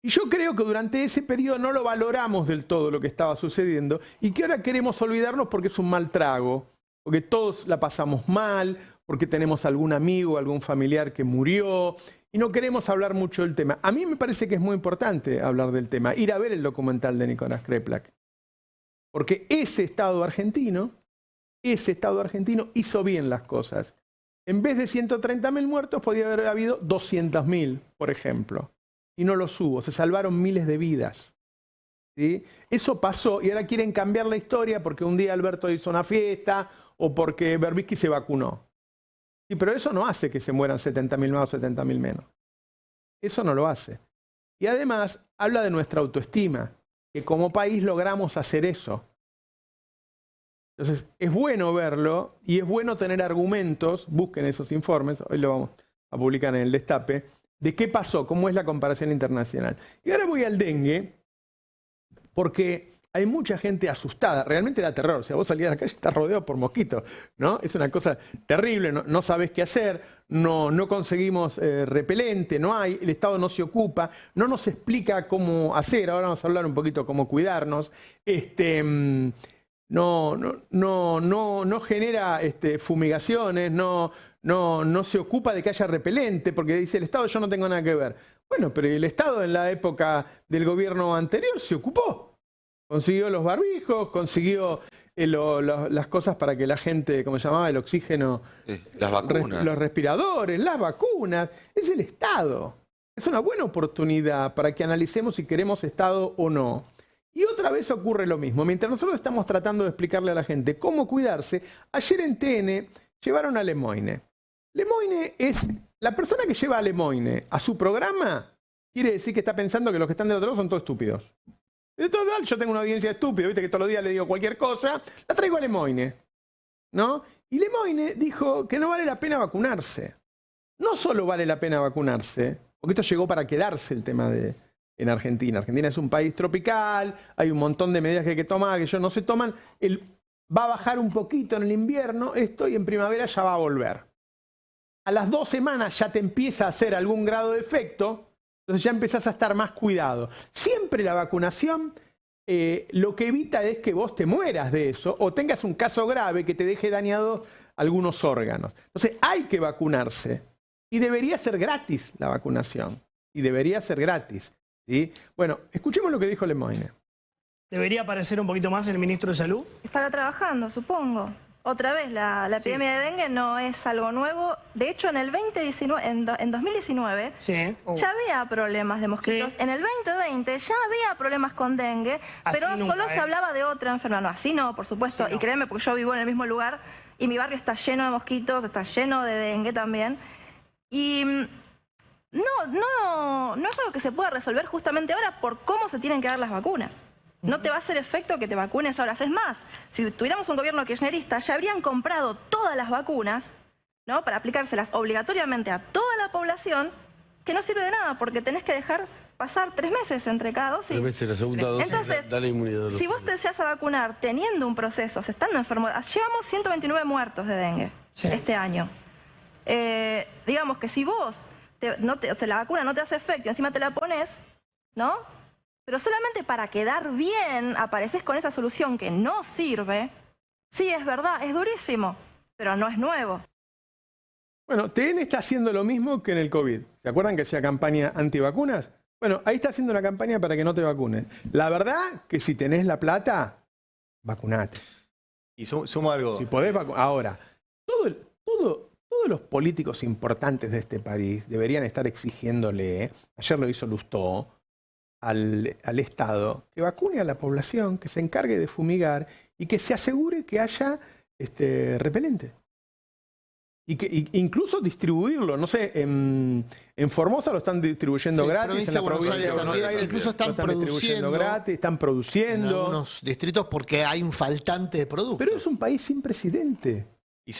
Y yo creo que durante ese periodo no lo valoramos del todo lo que estaba sucediendo y que ahora queremos olvidarnos porque es un mal trago, porque todos la pasamos mal, porque tenemos algún amigo, algún familiar que murió y no queremos hablar mucho del tema. A mí me parece que es muy importante hablar del tema, ir a ver el documental de Nicolás Kreplak, porque ese Estado argentino hizo bien las cosas. En vez de 130.000 muertos, podía haber habido 200.000, por ejemplo. Y no los hubo, se salvaron miles de vidas. ¿Sí? Eso pasó y ahora quieren cambiar la historia porque un día Alberto hizo una fiesta o porque Berbisky se vacunó. Sí, pero eso no hace que se mueran 70.000 más o 70.000 menos. Eso no lo hace. Y además habla de nuestra autoestima, que como país logramos hacer eso. Entonces, es bueno verlo y es bueno tener argumentos, busquen esos informes, hoy lo vamos a publicar en el Destape, de qué pasó, cómo es la comparación internacional. Y ahora voy al dengue, porque hay mucha gente asustada, realmente da terror. O sea, vos salís a la calle y estás rodeado por mosquitos, ¿no? Es una cosa terrible, no sabés qué hacer, no conseguimos repelente, no hay, el Estado no se ocupa, no nos explica cómo hacer, ahora vamos a hablar un poquito cómo cuidarnos, no genera fumigaciones, no se ocupa de que haya repelente, porque dice el Estado yo no tengo nada que ver. Bueno, pero el Estado en la época del gobierno anterior se ocupó. Consiguió los barbijos, consiguió las cosas para que la gente, como se llamaba, el oxígeno, las vacunas, los respiradores, las vacunas. Es el Estado. Es una buena oportunidad para que analicemos si queremos Estado o no. Y otra vez ocurre lo mismo. Mientras nosotros estamos tratando de explicarle a la gente cómo cuidarse, ayer en TN llevaron a Lemoine. Lemoine es la persona que lleva a Lemoine a su programa, quiere decir que está pensando que los que están del otro lado son todos estúpidos. De total, yo tengo una audiencia estúpida, viste que todos los días le digo cualquier cosa, la traigo a Lemoine, ¿no? Y Lemoine dijo que no vale la pena vacunarse. No solo vale la pena vacunarse, porque esto llegó para quedarse el tema en Argentina. Argentina es un país tropical, hay un montón de medidas que hay que tomar, que ellos no se toman. Va a bajar un poquito en el invierno esto y en primavera ya va a volver. A las 2 semanas ya te empieza a hacer algún grado de efecto, entonces ya empezás a estar más cuidado. Siempre la vacunación lo que evita es que vos te mueras de eso o tengas un caso grave que te deje dañados algunos órganos. Entonces hay que vacunarse y debería ser gratis la vacunación. Y debería ser gratis. ¿Sí? Bueno, escuchemos lo que dijo Lemoyne. ¿Debería aparecer un poquito más el ministro de Salud? Estará trabajando, supongo. Otra vez, la epidemia de dengue no es algo nuevo. De hecho, en el 2019 ya había problemas de mosquitos. Sí. En el 2020 ya había problemas con dengue, Así pero nunca, solo se hablaba de otra enfermedad. No, así no, por supuesto. Así no. Y créeme, porque yo vivo en el mismo lugar y mi barrio está lleno de mosquitos, está lleno de dengue también. Y no es algo que se pueda resolver justamente ahora por cómo se tienen que dar las vacunas. No te va a hacer efecto que te vacunes ahora. Es más, si tuviéramos un gobierno kirchnerista, ya habrían comprado todas las vacunas, ¿no?, para aplicárselas obligatoriamente a toda la población, que no sirve de nada, porque tenés que dejar pasar 3 meses entre cada dosis. 3 meses, la segunda dosis, Entonces, da la inmunidad. si vos te decías a vacunar teniendo un proceso, estando enfermo, llevamos 129 muertos de dengue este año. Digamos que si vos, la vacuna no te hace efecto y encima te la pones, ¿no?, pero solamente para quedar bien apareces con esa solución que no sirve. Sí, es verdad, es durísimo, pero no es nuevo. Bueno, TN está haciendo lo mismo que en el COVID. ¿Se acuerdan que hacía campaña antivacunas? Bueno, ahí está haciendo una campaña para que no te vacunen. La verdad que si tenés la plata, vacunate. Y sumo algo. Si podés vacunar. Ahora, todos los políticos importantes de este país deberían estar exigiéndole, ayer lo hizo Lustó, al Estado, que vacune a la población, que se encargue de fumigar y que se asegure que haya repelente. Y que incluso distribuirlo, no sé, en Formosa lo están distribuyendo gratis, en la provincia de Buenos Aires incluso están produciendo gratis, están produciendo. En algunos distritos porque hay un faltante de productos. Pero es un país sin presidente.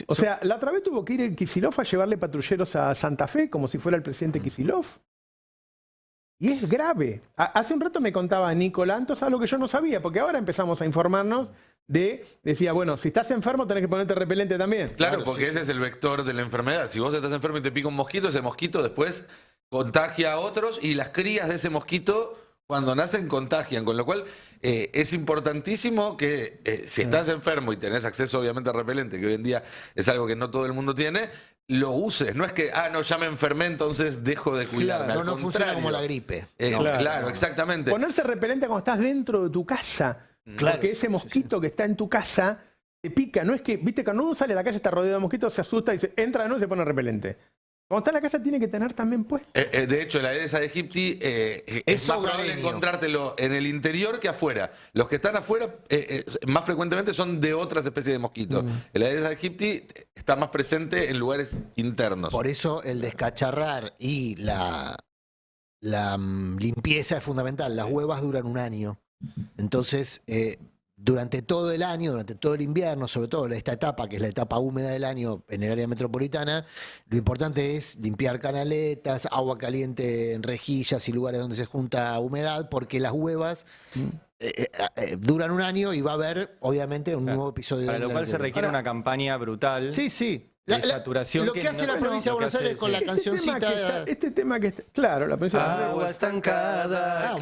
O sea, la otra vez tuvo que ir Kicillof a llevarle patrulleros a Santa Fe como si fuera el presidente Kicillof. Y es grave. Hace un rato me contaba Nicolantos algo que yo no sabía, porque ahora empezamos a informarnos decía, bueno, si estás enfermo tenés que ponerte repelente también. Claro, porque ese es el vector de la enfermedad. Si vos estás enfermo y te pica un mosquito, ese mosquito después contagia a otros y las crías de ese mosquito cuando nacen contagian. Con lo cual es importantísimo que si estás enfermo y tenés acceso obviamente a repelente, que hoy en día es algo que no todo el mundo tiene, lo uses. No es que, no, ya me enfermé, entonces dejo de cuidarme. Claro, no funciona como la gripe. Claro, exactamente. Ponerse repelente cuando estás dentro de tu casa. Claro. Porque ese mosquito que está en tu casa te pica. No es que, viste, cuando uno sale a la calle está rodeado de mosquitos, se asusta y entra de nuevo y se pone repelente. Cuando está en la casa tiene que tener también puesto. De hecho, la Aedes aegypti es más probable encontrártelo en el interior que afuera. Los que están afuera más frecuentemente son de otras especies de mosquitos. El Aedes aegypti está más presente en lugares internos. Por eso el descacharrar y la limpieza es fundamental. Las huevas duran 1 año. Entonces, durante todo el año, durante todo el invierno, sobre todo esta etapa, que es la etapa húmeda del año en el área metropolitana, lo importante es limpiar canaletas, agua caliente en rejillas y lugares donde se junta humedad, porque las huevas duran 1 año y va a haber, obviamente, un nuevo episodio. Para lo cual se requiere una campaña brutal. Sí, sí. De saturación. Lo que hace la provincia de Buenos Aires con la cancioncita. Este tema que está. Claro, la provincia de Buenos Aires. Agua estancada.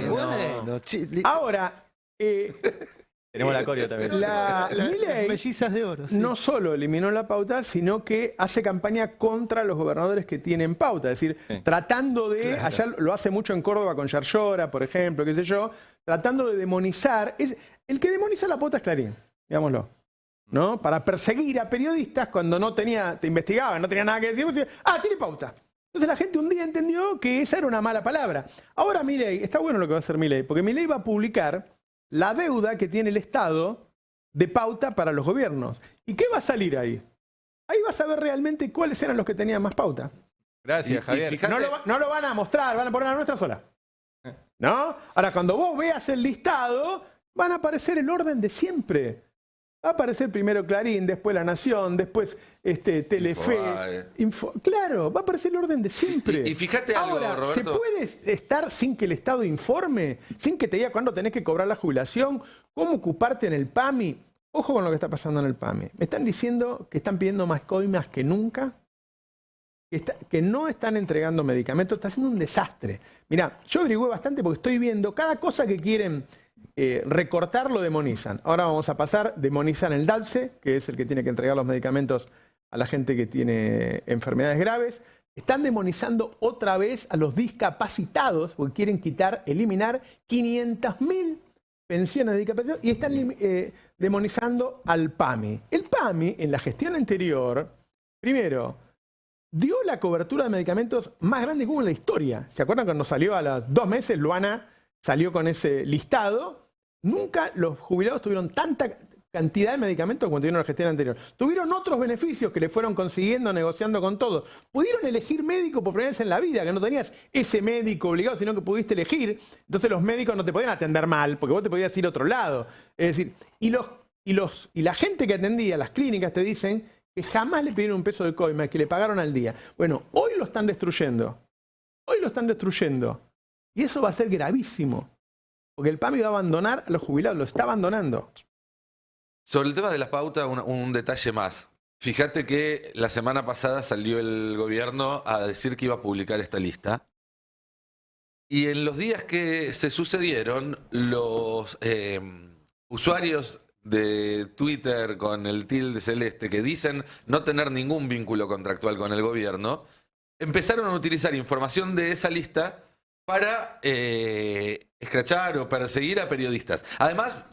Bueno. Ahora. Tenemos la coreo también. Milei mellizas de oro. Sí. No solo eliminó la pauta, sino que hace campaña contra los gobernadores que tienen pauta. Es decir, tratando de. Claro. Allá lo hace mucho en Córdoba con Yarlora, por ejemplo, qué sé yo. Tratando de demonizar. El que demoniza la pauta es Clarín, digámoslo. ¿No? Para perseguir a periodistas cuando te investigaban, no tenía nada que decir, vos decías, tiene pauta. Entonces la gente un día entendió que esa era una mala palabra. Ahora Milei, está bueno lo que va a hacer Milei, porque Milei va a publicar la deuda que tiene el Estado de pauta para los gobiernos. ¿Y qué va a salir ahí? Ahí vas a ver realmente cuáles eran los que tenían más pauta. Gracias, Javier. Fíjate, no lo van a mostrar, van a poner la nuestra sola. ¿No? Ahora, cuando vos veas el listado, van a aparecer el orden de siempre. Va a aparecer primero Clarín, después La Nación, después Telefe. Claro, va a aparecer el orden de siempre. Y fíjate algo, ahora, Roberto. ¿se puede estar sin que el Estado informe? Sin que te diga cuándo tenés que cobrar la jubilación, cómo ocuparte en el PAMI. Ojo con lo que está pasando en el PAMI. Me están diciendo que están pidiendo más coimas que nunca, que no están entregando medicamentos. Está haciendo un desastre. Mirá, yo averigüé bastante porque estoy viendo cada cosa que quieren recortar, lo demonizan. Ahora vamos a pasar, demonizan el DALSE, que es el que tiene que entregar los medicamentos a la gente que tiene enfermedades graves. Están demonizando otra vez a los discapacitados porque quieren eliminar 500.000 pensiones de discapacidad y están demonizando al PAMI. El PAMI, en la gestión anterior, primero, dio la cobertura de medicamentos más grande que hubo en la historia. ¿Se acuerdan cuando salió a los 2 meses, Luana salió con ese listado? Nunca los jubilados tuvieron tanta cantidad de medicamentos como tuvieron en la gestión anterior. Tuvieron otros beneficios que le fueron consiguiendo, negociando con todos. Pudieron elegir médico por primera vez en la vida, que no tenías ese médico obligado, sino que pudiste elegir. Entonces los médicos no te podían atender mal, porque vos te podías ir a otro lado. Es decir, y la gente que atendía, las clínicas, te dicen que jamás le pidieron un peso de coima, que le pagaron al día. Bueno, hoy lo están destruyendo. Hoy lo están destruyendo. Y eso va a ser gravísimo. Porque el PAMI va a abandonar a los jubilados, lo está abandonando. Sobre el tema de las pautas, un detalle más. Fíjate que la semana pasada salió el gobierno a decir que iba a publicar esta lista. Y en los días que se sucedieron, los usuarios de Twitter con el tilde celeste que dicen no tener ningún vínculo contractual con el gobierno, empezaron a utilizar información de esa lista para escrachar o perseguir a periodistas. Además,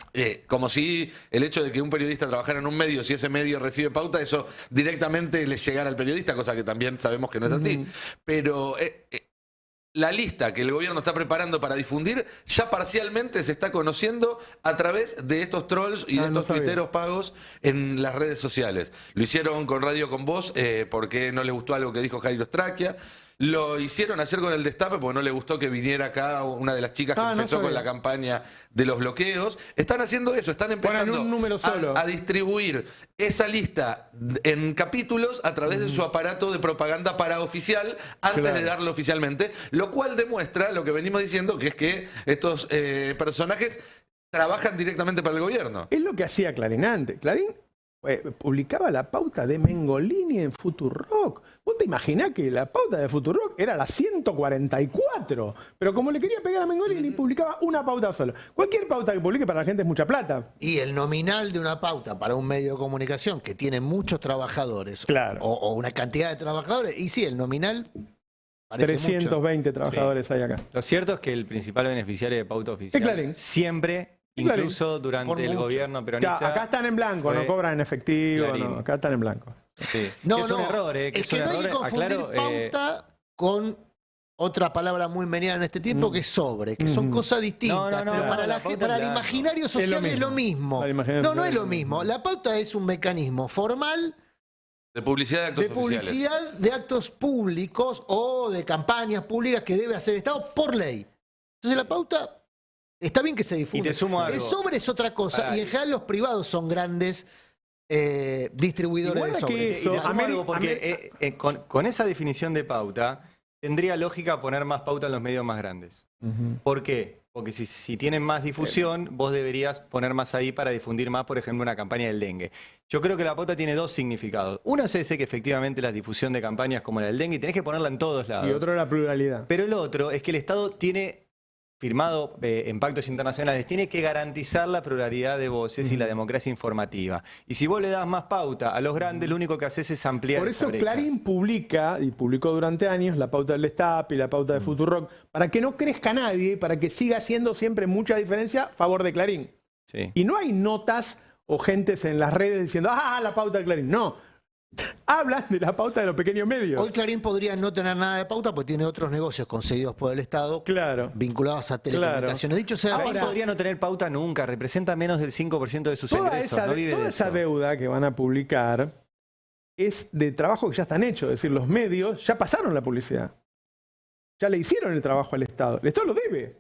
como si el hecho de que un periodista trabajara en un medio, si ese medio recibe pauta, eso directamente le llegara al periodista, cosa que también sabemos que no es así. Pero la lista que el gobierno está preparando para difundir ya parcialmente se está conociendo a través de estos trolls y de estos tuiteros pagos en las redes sociales. Lo hicieron con Radio Con Vos porque no les gustó algo que dijo Jairo Straquia. Lo hicieron ayer con el Destape porque no le gustó que viniera acá una de las chicas que empezó con la campaña de los bloqueos. Están haciendo eso, están empezando a distribuir esa lista en capítulos a través de su aparato de propaganda paraoficial antes de darlo oficialmente, lo cual demuestra lo que venimos diciendo, que es que estos personajes trabajan directamente para el gobierno. Es lo que hacía Clarín antes. Clarín publicaba la pauta de Mengolini en Futurock. ¿Vos te imaginás que la pauta de Futurock era la 144? Pero como le quería pegar a Mengolini, publicaba una pauta sola. Cualquier pauta que publique para la gente es mucha plata. Y el nominal de una pauta para un medio de comunicación que tiene muchos trabajadores, o una cantidad de trabajadores, y sí, el nominal... 320 mucho. Trabajadores hay acá. Lo cierto es que el principal beneficiario de pauta oficial siempre... Incluso durante el gobierno peronista. Acá están en blanco, no cobran en efectivo, no, acá están en blanco. Sí. No, es un error, que es que no hay que confundir pauta con otra palabra muy meneada en este tiempo, que es sobre, que son cosas distintas. Pero para el imaginario social es lo mismo. No es lo mismo. La pauta es un mecanismo formal de publicidad de actos oficiales. De actos públicos o de campañas públicas que debe hacer el Estado por ley. Entonces la pauta... Está bien que se difunda. Y te sumo algo. El sobre es otra cosa. Y en general los privados son grandes distribuidores de sobre. Y te sumo algo porque con esa definición de pauta tendría lógica poner más pauta en los medios más grandes. ¿Por qué? Porque si tienen más difusión, vos deberías poner más ahí para difundir más, por ejemplo, una campaña del dengue. Yo creo que la pauta tiene dos significados. Uno es ese, que efectivamente la difusión de campañas como la del dengue tenés que ponerla en todos lados. Y otro es la pluralidad. Pero el otro es que el Estado tiene... firmado en pactos internacionales, tiene que garantizar la pluralidad de voces y la democracia informativa. Y si vos le das más pauta a los grandes, lo único que haces es ampliar esa brecha. Por eso Clarín publica, y publicó durante años, la pauta del Destape y la pauta de Futurock, para que no crezca nadie, para que siga haciendo siempre mucha diferencia a favor de Clarín. Sí. Y no hay notas o gentes en las redes diciendo, la pauta de Clarín. No. Hablan de la pauta de los pequeños medios. Hoy Clarín podría no tener nada de pauta porque tiene otros negocios concedidos por el Estado vinculados a telecomunicaciones. Dicho sea ahora, podría no tener pauta nunca, representa menos del 5% de sus ingresos. Toda esa deuda que van a publicar es de trabajo que ya están hechos. Es decir, los medios ya pasaron la publicidad. Ya le hicieron el trabajo al Estado. El Estado lo debe.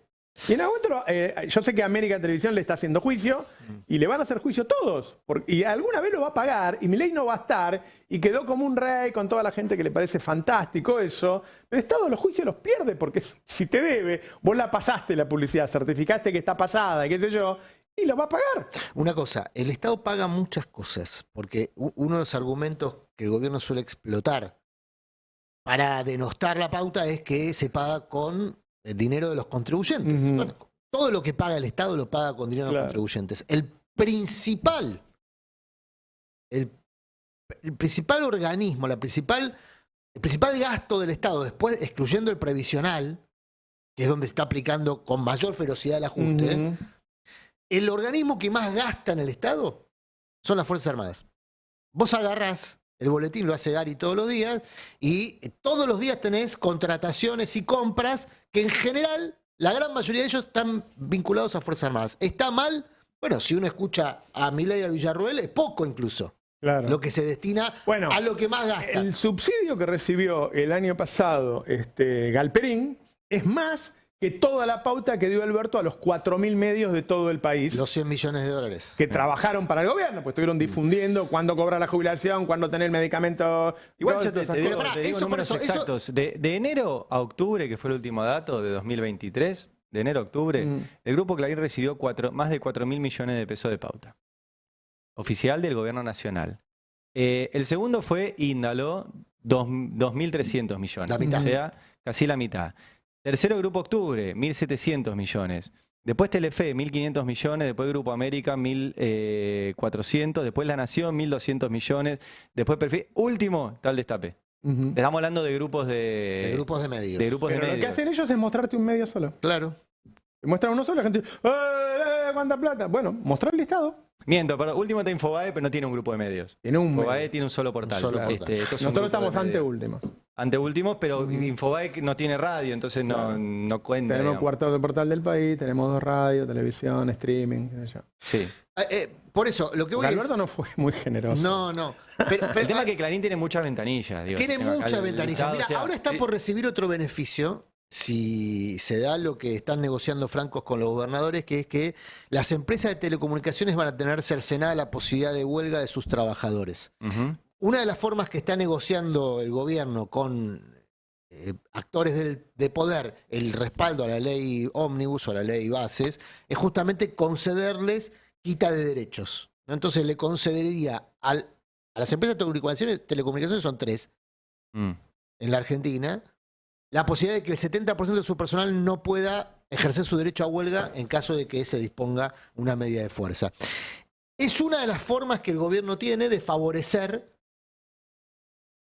Y en algún momento, yo sé que América Televisión le está haciendo juicio y le van a hacer juicio todos. Y alguna vez lo va a pagar y Milei no va a estar y quedó como un rey con toda la gente que le parece fantástico eso. Pero el Estado los juicios los pierde porque si te debe, vos la pasaste la publicidad, certificaste que está pasada y qué sé yo, y lo va a pagar. Una cosa, el Estado paga muchas cosas porque uno de los argumentos que el gobierno suele explotar para denostar la pauta es que se paga con el dinero de los contribuyentes. Bueno, todo lo que paga el Estado lo paga con dinero de los contribuyentes. El principal organismo, el principal gasto del Estado, después excluyendo el previsional, que es donde se está aplicando con mayor ferocidad el ajuste, el organismo que más gasta en el Estado son las Fuerzas Armadas. Vos agarrás el boletín, lo hace Gary todos los días, y todos los días tenés contrataciones y compras que en general, la gran mayoría de ellos están vinculados a Fuerzas Armadas. ¿Está mal? Bueno, si uno escucha a Milei y a Villarruel, es poco incluso. Claro. Lo que se destina a lo que más gasta. El subsidio que recibió el año pasado Galperín es más que toda la pauta que dio Alberto a los 4.000 medios de todo el país. Los 100 millones de dólares. Que trabajaron para el gobierno, pues estuvieron difundiendo cuándo cobrar la jubilación, cuándo tener el medicamento. Igual yo te digo números exactos. De enero a octubre, que fue el último dato de 2023, de enero a octubre, el Grupo Clarín recibió más de 4.000 millones de pesos de pauta. Oficial del gobierno nacional. El segundo fue Índalo, 2.300 millones. La mitad. O sea, casi la mitad. Tercero, Grupo Octubre, 1.700 millones. Después Telefe, 1.500 millones. Después Grupo América, 1.400. Después La Nación, 1.200 millones. Después Perfil. Último, está el Destape. Estamos hablando de grupos de grupos de medios. Pero lo que hacen ellos es mostrarte un medio solo. Claro. Te muestran uno solo, la gente ¿cuánta plata? Bueno, mostrar el listado. Miento, pero último está Infobae, pero no tiene un grupo de medios. Infobae tiene un solo portal. Nosotros estamos anteúltimos. Anteúltimos, pero Infobae no tiene radio, entonces no cuenta. Tenemos cuarto de portal del país, tenemos 2 radios, televisión, streaming, qué sé yo. Sí. Por eso, lo que voy a decir... Alberto no fue muy generoso. No. Pero el tema es que Clarín tiene muchas ventanillas. Tiene muchas ventanillas. Mira, ahora está por recibir otro beneficio si se da lo que están negociando francos con los gobernadores, que es que las empresas de telecomunicaciones van a tener cercenada la posibilidad de huelga de sus trabajadores. Una de las formas que está negociando el gobierno con actores de poder el respaldo a la ley ómnibus o a la ley bases es justamente concederles quita de derechos, ¿no? Entonces le concedería a las empresas de telecomunicaciones son 3 en la Argentina, la posibilidad de que el 70% de su personal no pueda ejercer su derecho a huelga en caso de que se disponga una medida de fuerza. Es una de las formas que el gobierno tiene de favorecer,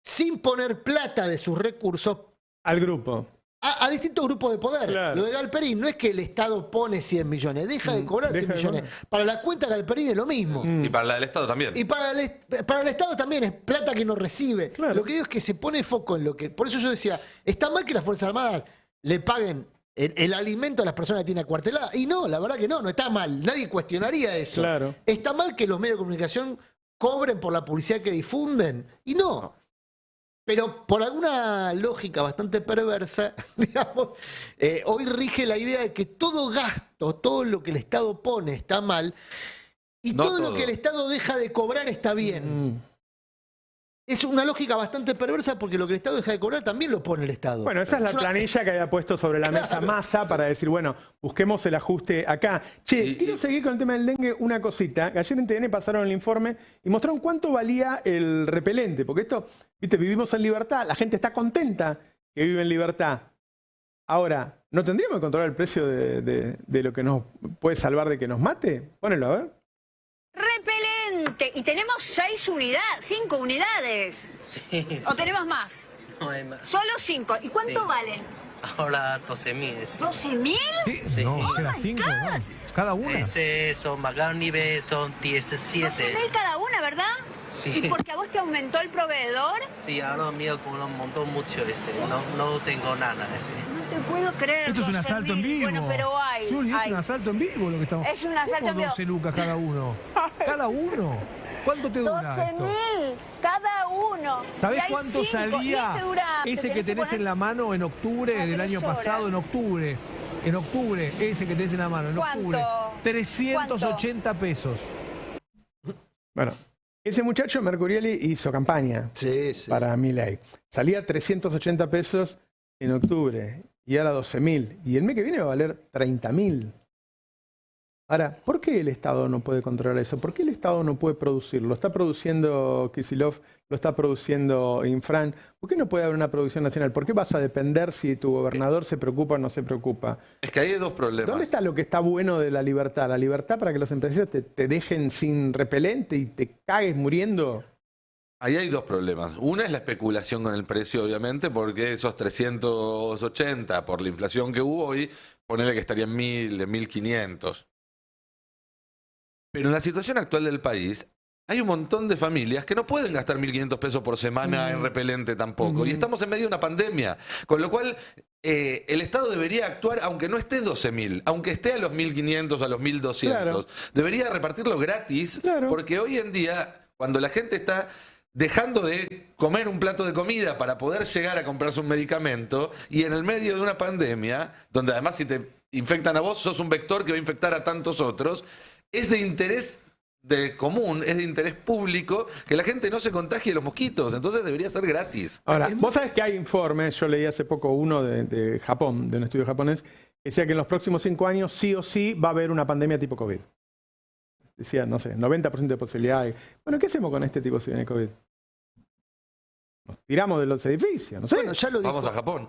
sin poner plata de sus recursos, al grupo. A distintos grupos de poder. Claro. Lo de Galperín no es que el Estado pone 100 millones, deja de cobrar 100 millones. Para la cuenta de Galperín es lo mismo. Y para la del Estado también. Y para el Estado también es plata que no recibe. Claro. Lo que digo es que se pone foco en lo que... Por eso yo decía, está mal que las Fuerzas Armadas le paguen el alimento a las personas que tienen acuarteladas. Y no, la verdad que no está mal. Nadie cuestionaría eso. Claro. Está mal que los medios de comunicación cobren por la publicidad que difunden. Y no. Pero por alguna lógica bastante perversa, digamos, hoy rige la idea de que todo gasto, todo lo que el Estado pone está mal y todo lo que el Estado deja de cobrar está bien. Es una lógica bastante perversa porque lo que el Estado deja de cobrar también lo pone el Estado. Bueno, esa es la planilla que había puesto sobre la mesa Massa para decir, bueno, busquemos el ajuste acá. Che, quiero seguir con el tema del dengue una cosita. Ayer en TN pasaron el informe y mostraron cuánto valía el repelente. Porque esto, viste, vivimos en libertad, la gente está contenta que vive en libertad. Ahora, ¿no tendríamos que controlar el precio de lo que nos puede salvar de que nos mate? Pónelo a ver. Repelente. Y tenemos 5 unidades. Sí. ¿O tenemos más? No hay más. Solo 5. ¿Y cuánto valen? Ahora 12.000. ¿12.000? Sí. No, Oh queda 5, ¿no? Cada una. Ese son McGarnive, son 17. 12.000 cada una, ¿verdad? Sí. ¿Y porque a vos te aumentó el proveedor? Sí, ahora mío como lo montó mucho ese. No tengo nada ese. No te puedo creer. Esto es un asalto en vivo. Bueno, pero hay. Juli, es un asalto en vivo lo que estamos... Es un asalto en vivo. 12 lucas cada uno. ¿Cada uno? ¿Cuánto te dura 12.000 cada uno. ¿Sabés cuánto salía ese que tenés en la mano en octubre del año pasado, en octubre? En octubre, ese que tenés en la mano, en octubre. 380 pesos. Bueno, ese muchacho, Mercuriali, hizo campaña para Milei. Salía 380 pesos en octubre y ahora 12.000. Y el mes que viene va a valer 30.000. Ahora, ¿por qué el Estado no puede controlar eso? ¿Por qué el Estado no puede producirlo? Lo está produciendo Kicillof, lo está produciendo Infran. ¿Por qué no puede haber una producción nacional? ¿Por qué vas a depender si tu gobernador se preocupa o no se preocupa? Es que hay dos problemas. ¿Dónde está lo que está bueno de la libertad? La libertad para que los empresarios te dejen sin repelente y te cagues muriendo. Ahí hay dos problemas. Una es la especulación con el precio, obviamente, porque esos 380 por la inflación que hubo hoy, ponele que estarían en 1.000, en 1.500. Pero en la situación actual del país, hay un montón de familias que no pueden gastar 1.500 pesos por semana en repelente tampoco. Y estamos en medio de una pandemia. Con lo cual, el Estado debería actuar, aunque no esté 12.000, aunque esté a los 1.500, a los 1.200. Claro. Debería repartirlo gratis, porque hoy en día, cuando la gente está dejando de comer un plato de comida para poder llegar a comprarse un medicamento, y en el medio de una pandemia, donde además si te infectan a vos, sos un vector que va a infectar a tantos otros, es de interés común, es de interés público que la gente no se contagie de los mosquitos, entonces debería ser gratis. Ahora, vos sabés que hay informes, yo leí hace poco uno de Japón, de un estudio japonés, que decía que en los próximos 5 años sí o sí va a haber una pandemia tipo COVID. Decía, no sé, 90% de posibilidades. Bueno, ¿qué hacemos con este tipo si viene COVID? Nos tiramos de los edificios, no sé. Bueno, ya lo dijo. Vamos a Japón.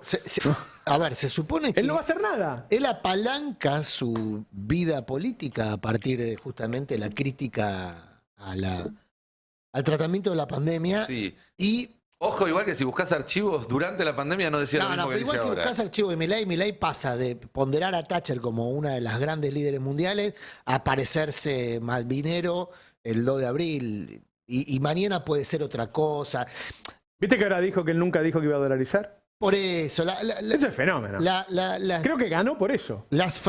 A ver, se supone que él no va a hacer nada. Él apalanca su vida política a partir de justamente la crítica al tratamiento de la pandemia. Sí. Y ojo, igual que si buscas archivos durante la pandemia no decía lo mismo que dice ahora. Igual si buscas archivos de Milei pasa de ponderar a Thatcher como una de las grandes líderes mundiales a parecerse Malvinero el 2 de abril. Y mañana puede ser otra cosa. ¿Viste que ahora dijo que él nunca dijo que iba a dolarizar? Por eso. Ese es fenómeno. Creo que ganó por eso.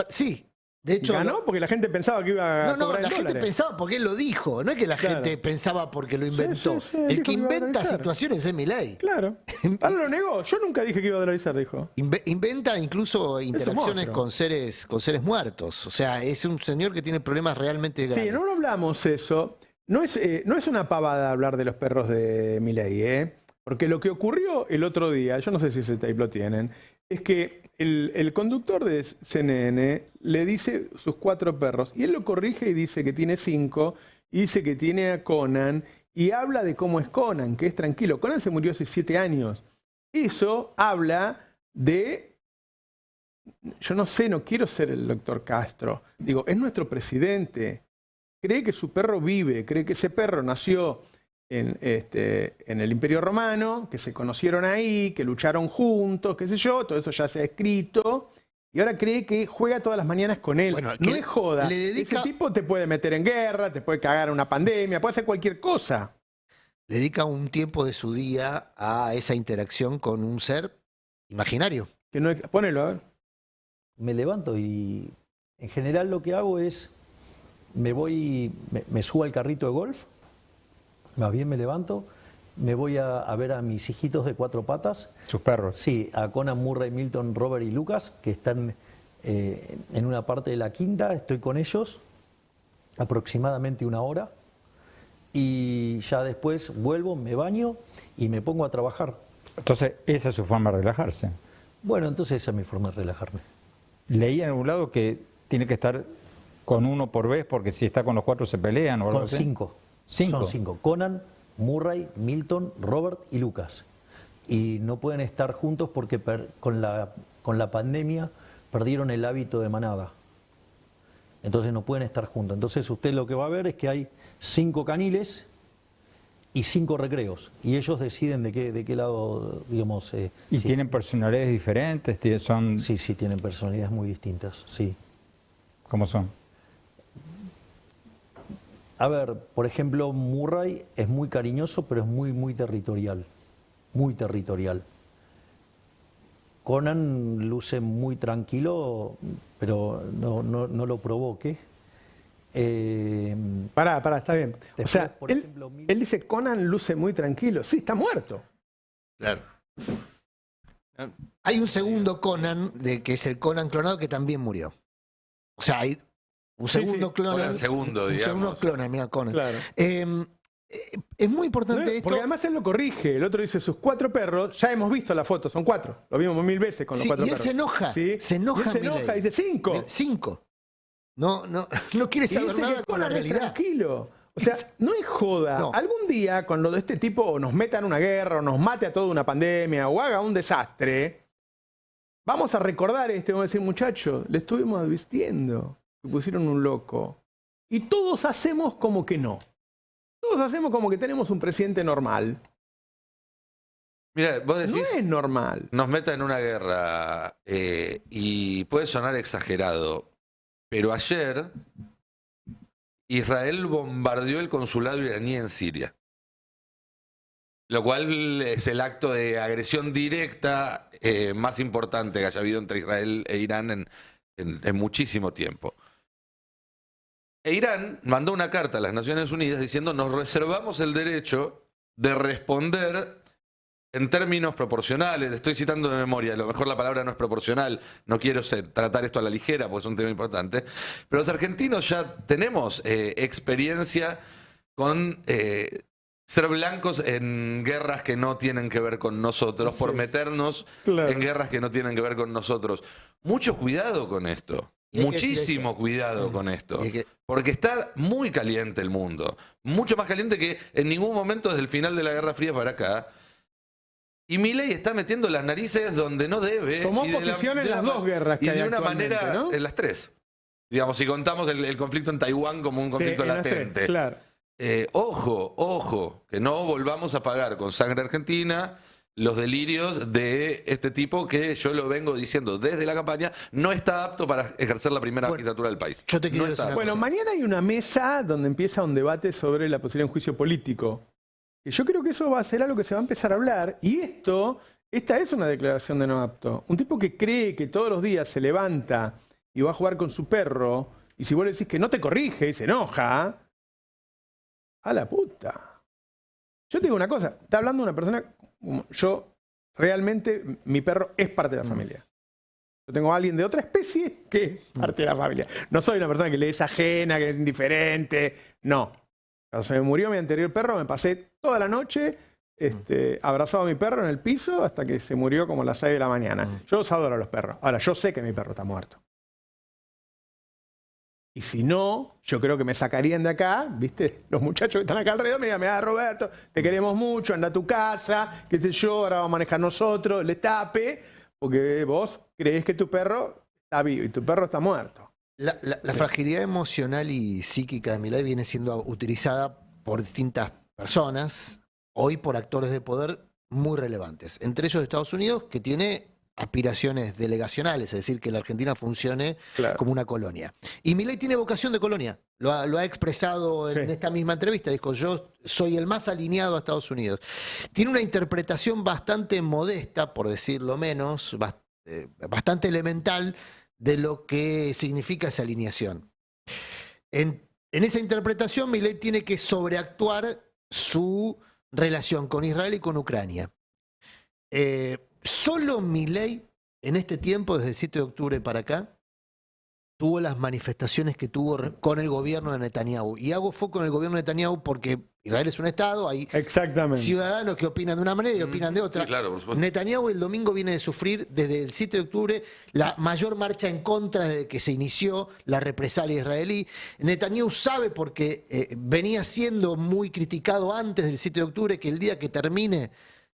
Sí. De hecho, ganó porque la gente pensaba que iba a cobrar la gente dólares. pensaba porque él lo dijo. No es que la gente pensaba porque lo inventó. El que inventa situaciones es Milei. Claro. Ahora lo negó. Yo nunca dije que iba a dolarizar, dijo. Inventa incluso interacciones con seres muertos. O sea, es un señor que tiene problemas realmente graves. Sí, no lo hablamos eso. No es una pavada hablar de los perros de Milei, porque lo que ocurrió el otro día, yo no sé si ese tape lo tienen, es que el conductor de CNN le dice sus 4 perros, y él lo corrige y dice que tiene 5, y dice que tiene a Conan, y habla de cómo es Conan, que es tranquilo. Conan se murió hace 7 años. Eso habla de... Yo no sé, no quiero ser el doctor Castro. Digo, es nuestro presidente. Cree que su perro vive, cree que ese perro nació en el Imperio Romano, que se conocieron ahí, que lucharon juntos, qué sé yo, todo eso ya se ha escrito, y ahora cree que juega todas las mañanas con él. Bueno, no es joda. Ese tipo te puede meter en guerra, te puede cagar una pandemia, puede hacer cualquier cosa. Le dedica un tiempo de su día a esa interacción con un ser imaginario. Que no, ponelo, a ver. Me levanto y en general lo que hago es, me subo al carrito de golf, más bien me levanto, me voy a ver a mis hijitos de 4 patas. ¿Sus perros? Sí, a Conan, Murray, Milton, Robert y Lucas, que están en una parte de la quinta, estoy con ellos aproximadamente 1 hora y ya después vuelvo, me baño y me pongo a trabajar. Entonces, esa es su forma de relajarse. Bueno, entonces esa es mi forma de relajarme. Leí en algún lado que tiene que estar con 1 por vez porque si está con los 4 se pelean o algo así. Con 5. Son 5. Conan, Murray, Milton, Robert y Lucas. Y no pueden estar juntos porque con la pandemia perdieron el hábito de manada. Entonces no pueden estar juntos. Entonces usted lo que va a ver es que hay 5 caniles y 5 recreos. Y ellos deciden de qué lado, digamos... ¿Y tienen personalidades diferentes? Sí, tienen personalidades muy distintas, sí. ¿Cómo son? A ver, por ejemplo, Murray es muy cariñoso, pero es muy territorial. Muy territorial. Conan luce muy tranquilo, pero no lo provoque. Pará, está bien. Después, o sea, él dice Conan luce muy tranquilo. Sí, está muerto. Claro. Hay un segundo Conan, que es el Conan clonado, que también murió. O sea, hay un segundo Conan. Conan segundo, un segundo Conan, mira, Conan. Claro. Es muy importante esto. Porque además él lo corrige. El otro dice sus 4 perros. Ya hemos visto la foto, son 4. Lo vimos 1000 veces con los 4 y él perros. se enoja. ¿Sí? Se enoja. Y él se enoja, dice 5. 5. No quiere saber nada con la realidad. Tranquilo. O sea, no es joda. No. Algún día, cuando este tipo o nos meta en una guerra, o nos mate a toda una pandemia, o haga un desastre, vamos a recordar vamos a decir, muchachos, le estuvimos advirtiendo que pusieron un loco. Y todos hacemos como que no. Todos hacemos como que tenemos un presidente normal. Mira, vos decís, no es normal. Nos meta en una guerra y puede sonar exagerado, pero ayer Israel bombardeó el consulado iraní en Siria. Lo cual es el acto de agresión directa más importante que haya habido entre Israel e Irán en muchísimo tiempo. E Irán mandó una carta a las Naciones Unidas diciendo nos reservamos el derecho de responder en términos proporcionales. Estoy citando de memoria, a lo mejor la palabra no es proporcional, no quiero tratar esto a la ligera porque es un tema importante, pero los argentinos ya tenemos experiencia con ser blancos en guerras que no tienen que ver con nosotros, por meternos en guerras que no tienen que ver con nosotros. Mucho cuidado con esto. Muchísimo cuidado con esto, porque está muy caliente el mundo, mucho más caliente que en ningún momento desde el final de la Guerra Fría para acá. Y Milei está metiendo las narices donde no debe. Tomó posición en las 2 guerras que hay y de una actualmente, manera, ¿no? en las 3. Digamos, si contamos el conflicto en Taiwán como un conflicto en las latente. 3, claro. Ojo, que no volvamos a pagar con sangre argentina los delirios de este tipo que yo lo vengo diciendo desde la campaña, no está apto para ejercer la primera magistratura del país. Yo te quiero decir bueno, mañana hay una mesa donde empieza un debate sobre la posibilidad de un juicio político. Y yo creo que eso va a ser algo que se va a empezar a hablar. Y esta es una declaración de no apto. Un tipo que cree que todos los días se levanta y va a jugar con su perro, y si vos le decís que no te corrige y se enoja, a la puta. Yo te digo una cosa, está hablando una persona... Yo, realmente, mi perro es parte de la familia. Yo tengo a alguien de otra especie que es parte de la familia. No soy una persona que le es ajena, que es indiferente. No. Cuando se me murió mi anterior perro, me pasé toda la noche abrazado a mi perro en el piso hasta que se murió como a las 6 de la mañana. Yo los adoro a los perros. Ahora, yo sé que mi perro está muerto. Y si no, yo creo que me sacarían de acá, ¿viste? Los muchachos que están acá alrededor, mira, Roberto, te queremos mucho, anda a tu casa, qué sé yo, ahora vamos a manejar nosotros, le tape, porque vos creés que tu perro está vivo y tu perro está muerto. La fragilidad emocional y psíquica de Milei viene siendo utilizada por distintas personas, hoy por actores de poder muy relevantes. Entre ellos Estados Unidos, que tiene aspiraciones delegacionales, es decir, que la Argentina funcione como una colonia. Y Milei tiene vocación de colonia, lo ha expresado en esta misma entrevista, dijo, yo soy el más alineado a Estados Unidos. Tiene una interpretación bastante modesta, por decirlo menos, bastante elemental de lo que significa esa alineación. En esa interpretación, Milei tiene que sobreactuar su relación con Israel y con Ucrania. Solo Milei, en este tiempo, desde el 7 de octubre para acá, tuvo las manifestaciones que tuvo con el gobierno de Netanyahu. Y hago foco en el gobierno de Netanyahu porque Israel es un Estado, hay ciudadanos que opinan de una manera y opinan de otra. Sí, claro, por supuesto. Netanyahu el domingo viene de sufrir, desde el 7 de octubre, la mayor marcha en contra desde que se inició la represalia israelí. Netanyahu sabe, porque venía siendo muy criticado antes del 7 de octubre, que el día que termine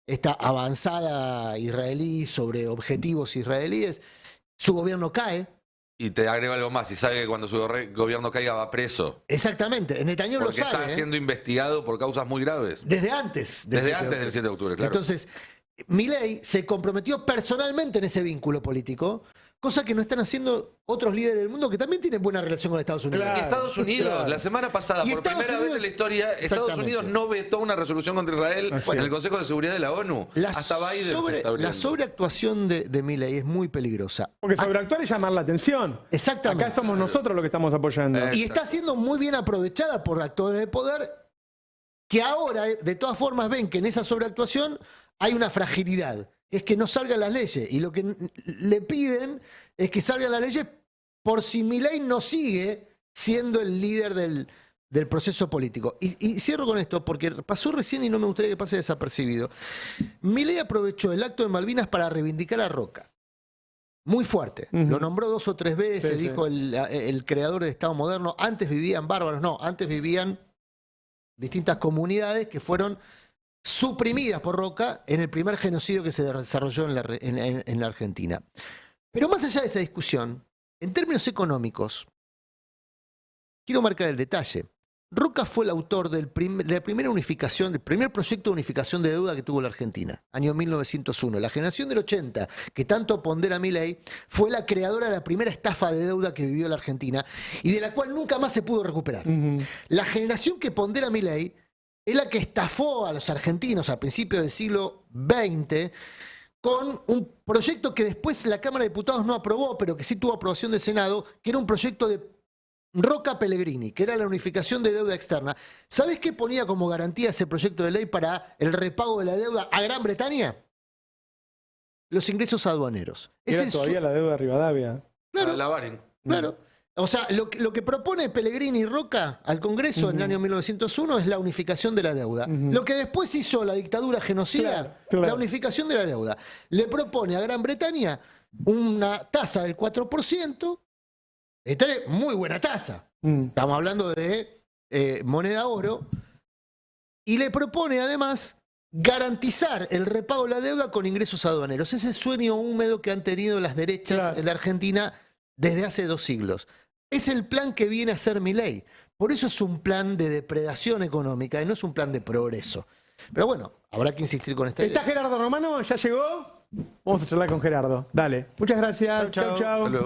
esta avanzada israelí sobre objetivos israelíes, su gobierno cae. Y te agrego algo más, y sabe que cuando su gobierno caiga va preso. Exactamente, Netanyahu lo sabe. Porque está siendo investigado por causas muy graves. Desde antes del 7 de octubre, claro. Entonces, Milei se comprometió personalmente en ese vínculo político, cosa que no están haciendo otros líderes del mundo que también tienen buena relación con Estados Unidos. Y Estados Unidos, la semana pasada, por primera vez en la historia, Estados Unidos no vetó una resolución contra Israel en el Consejo de Seguridad de la ONU. Hasta Biden se está abriendo. La sobreactuación de Milei es muy peligrosa. Porque sobreactuar es llamar la atención. Exactamente. Acá somos nosotros los que estamos apoyando. Y está siendo muy bien aprovechada por actores de poder que ahora, de todas formas, ven que en esa sobreactuación hay una fragilidad es que no salgan las leyes. Y lo que le piden es que salgan las leyes por si Milei no sigue siendo el líder del proceso político. Y cierro con esto, porque pasó recién y no me gustaría que pase desapercibido. Milei aprovechó el acto de Malvinas para reivindicar a Roca. Muy fuerte. Lo nombró 2 o 3 veces, Sí, dijo el creador del Estado moderno. Antes vivían bárbaros, no, antes vivían distintas comunidades que fueron suprimidas por Roca en el primer genocidio que se desarrolló en la Argentina. Pero más allá de esa discusión, en términos económicos, quiero marcar el detalle. Roca fue el autor de la primera unificación, del primer proyecto de unificación de deuda que tuvo la Argentina, año 1901. La generación del 80, que tanto pondera Milei, fue la creadora de la primera estafa de deuda que vivió la Argentina y de la cual nunca más se pudo recuperar. La generación que pondera Milei es la que estafó a los argentinos a principios del siglo XX con un proyecto que después la Cámara de Diputados no aprobó, pero que sí tuvo aprobación del Senado, que era un proyecto de Roca Pellegrini, que era la unificación de deuda externa. ¿Sabés qué ponía como garantía ese proyecto de ley para el repago de la deuda a Gran Bretaña? Los ingresos aduaneros. Era todavía la deuda de Rivadavia. Claro, La Baring. claro. O sea, lo que propone Pellegrini y Roca al Congreso en el año 1901 es la unificación de la deuda. Lo que después hizo la dictadura genocida, la unificación de la deuda. Le propone a Gran Bretaña una tasa del 4%. Esta es muy buena tasa. Estamos hablando de moneda oro. Y le propone además garantizar el repago de la deuda con ingresos aduaneros. Ese sueño húmedo que han tenido las derechas en la Argentina desde hace 2 siglos. Es el plan que viene a hacer Milei. Por eso es un plan de depredación económica y no es un plan de progreso. Pero bueno, habrá que insistir con esta idea. ¿Está Gerardo Romano? ¿Ya llegó? Vamos a charlar con Gerardo. Dale. Muchas gracias. Chau, chau.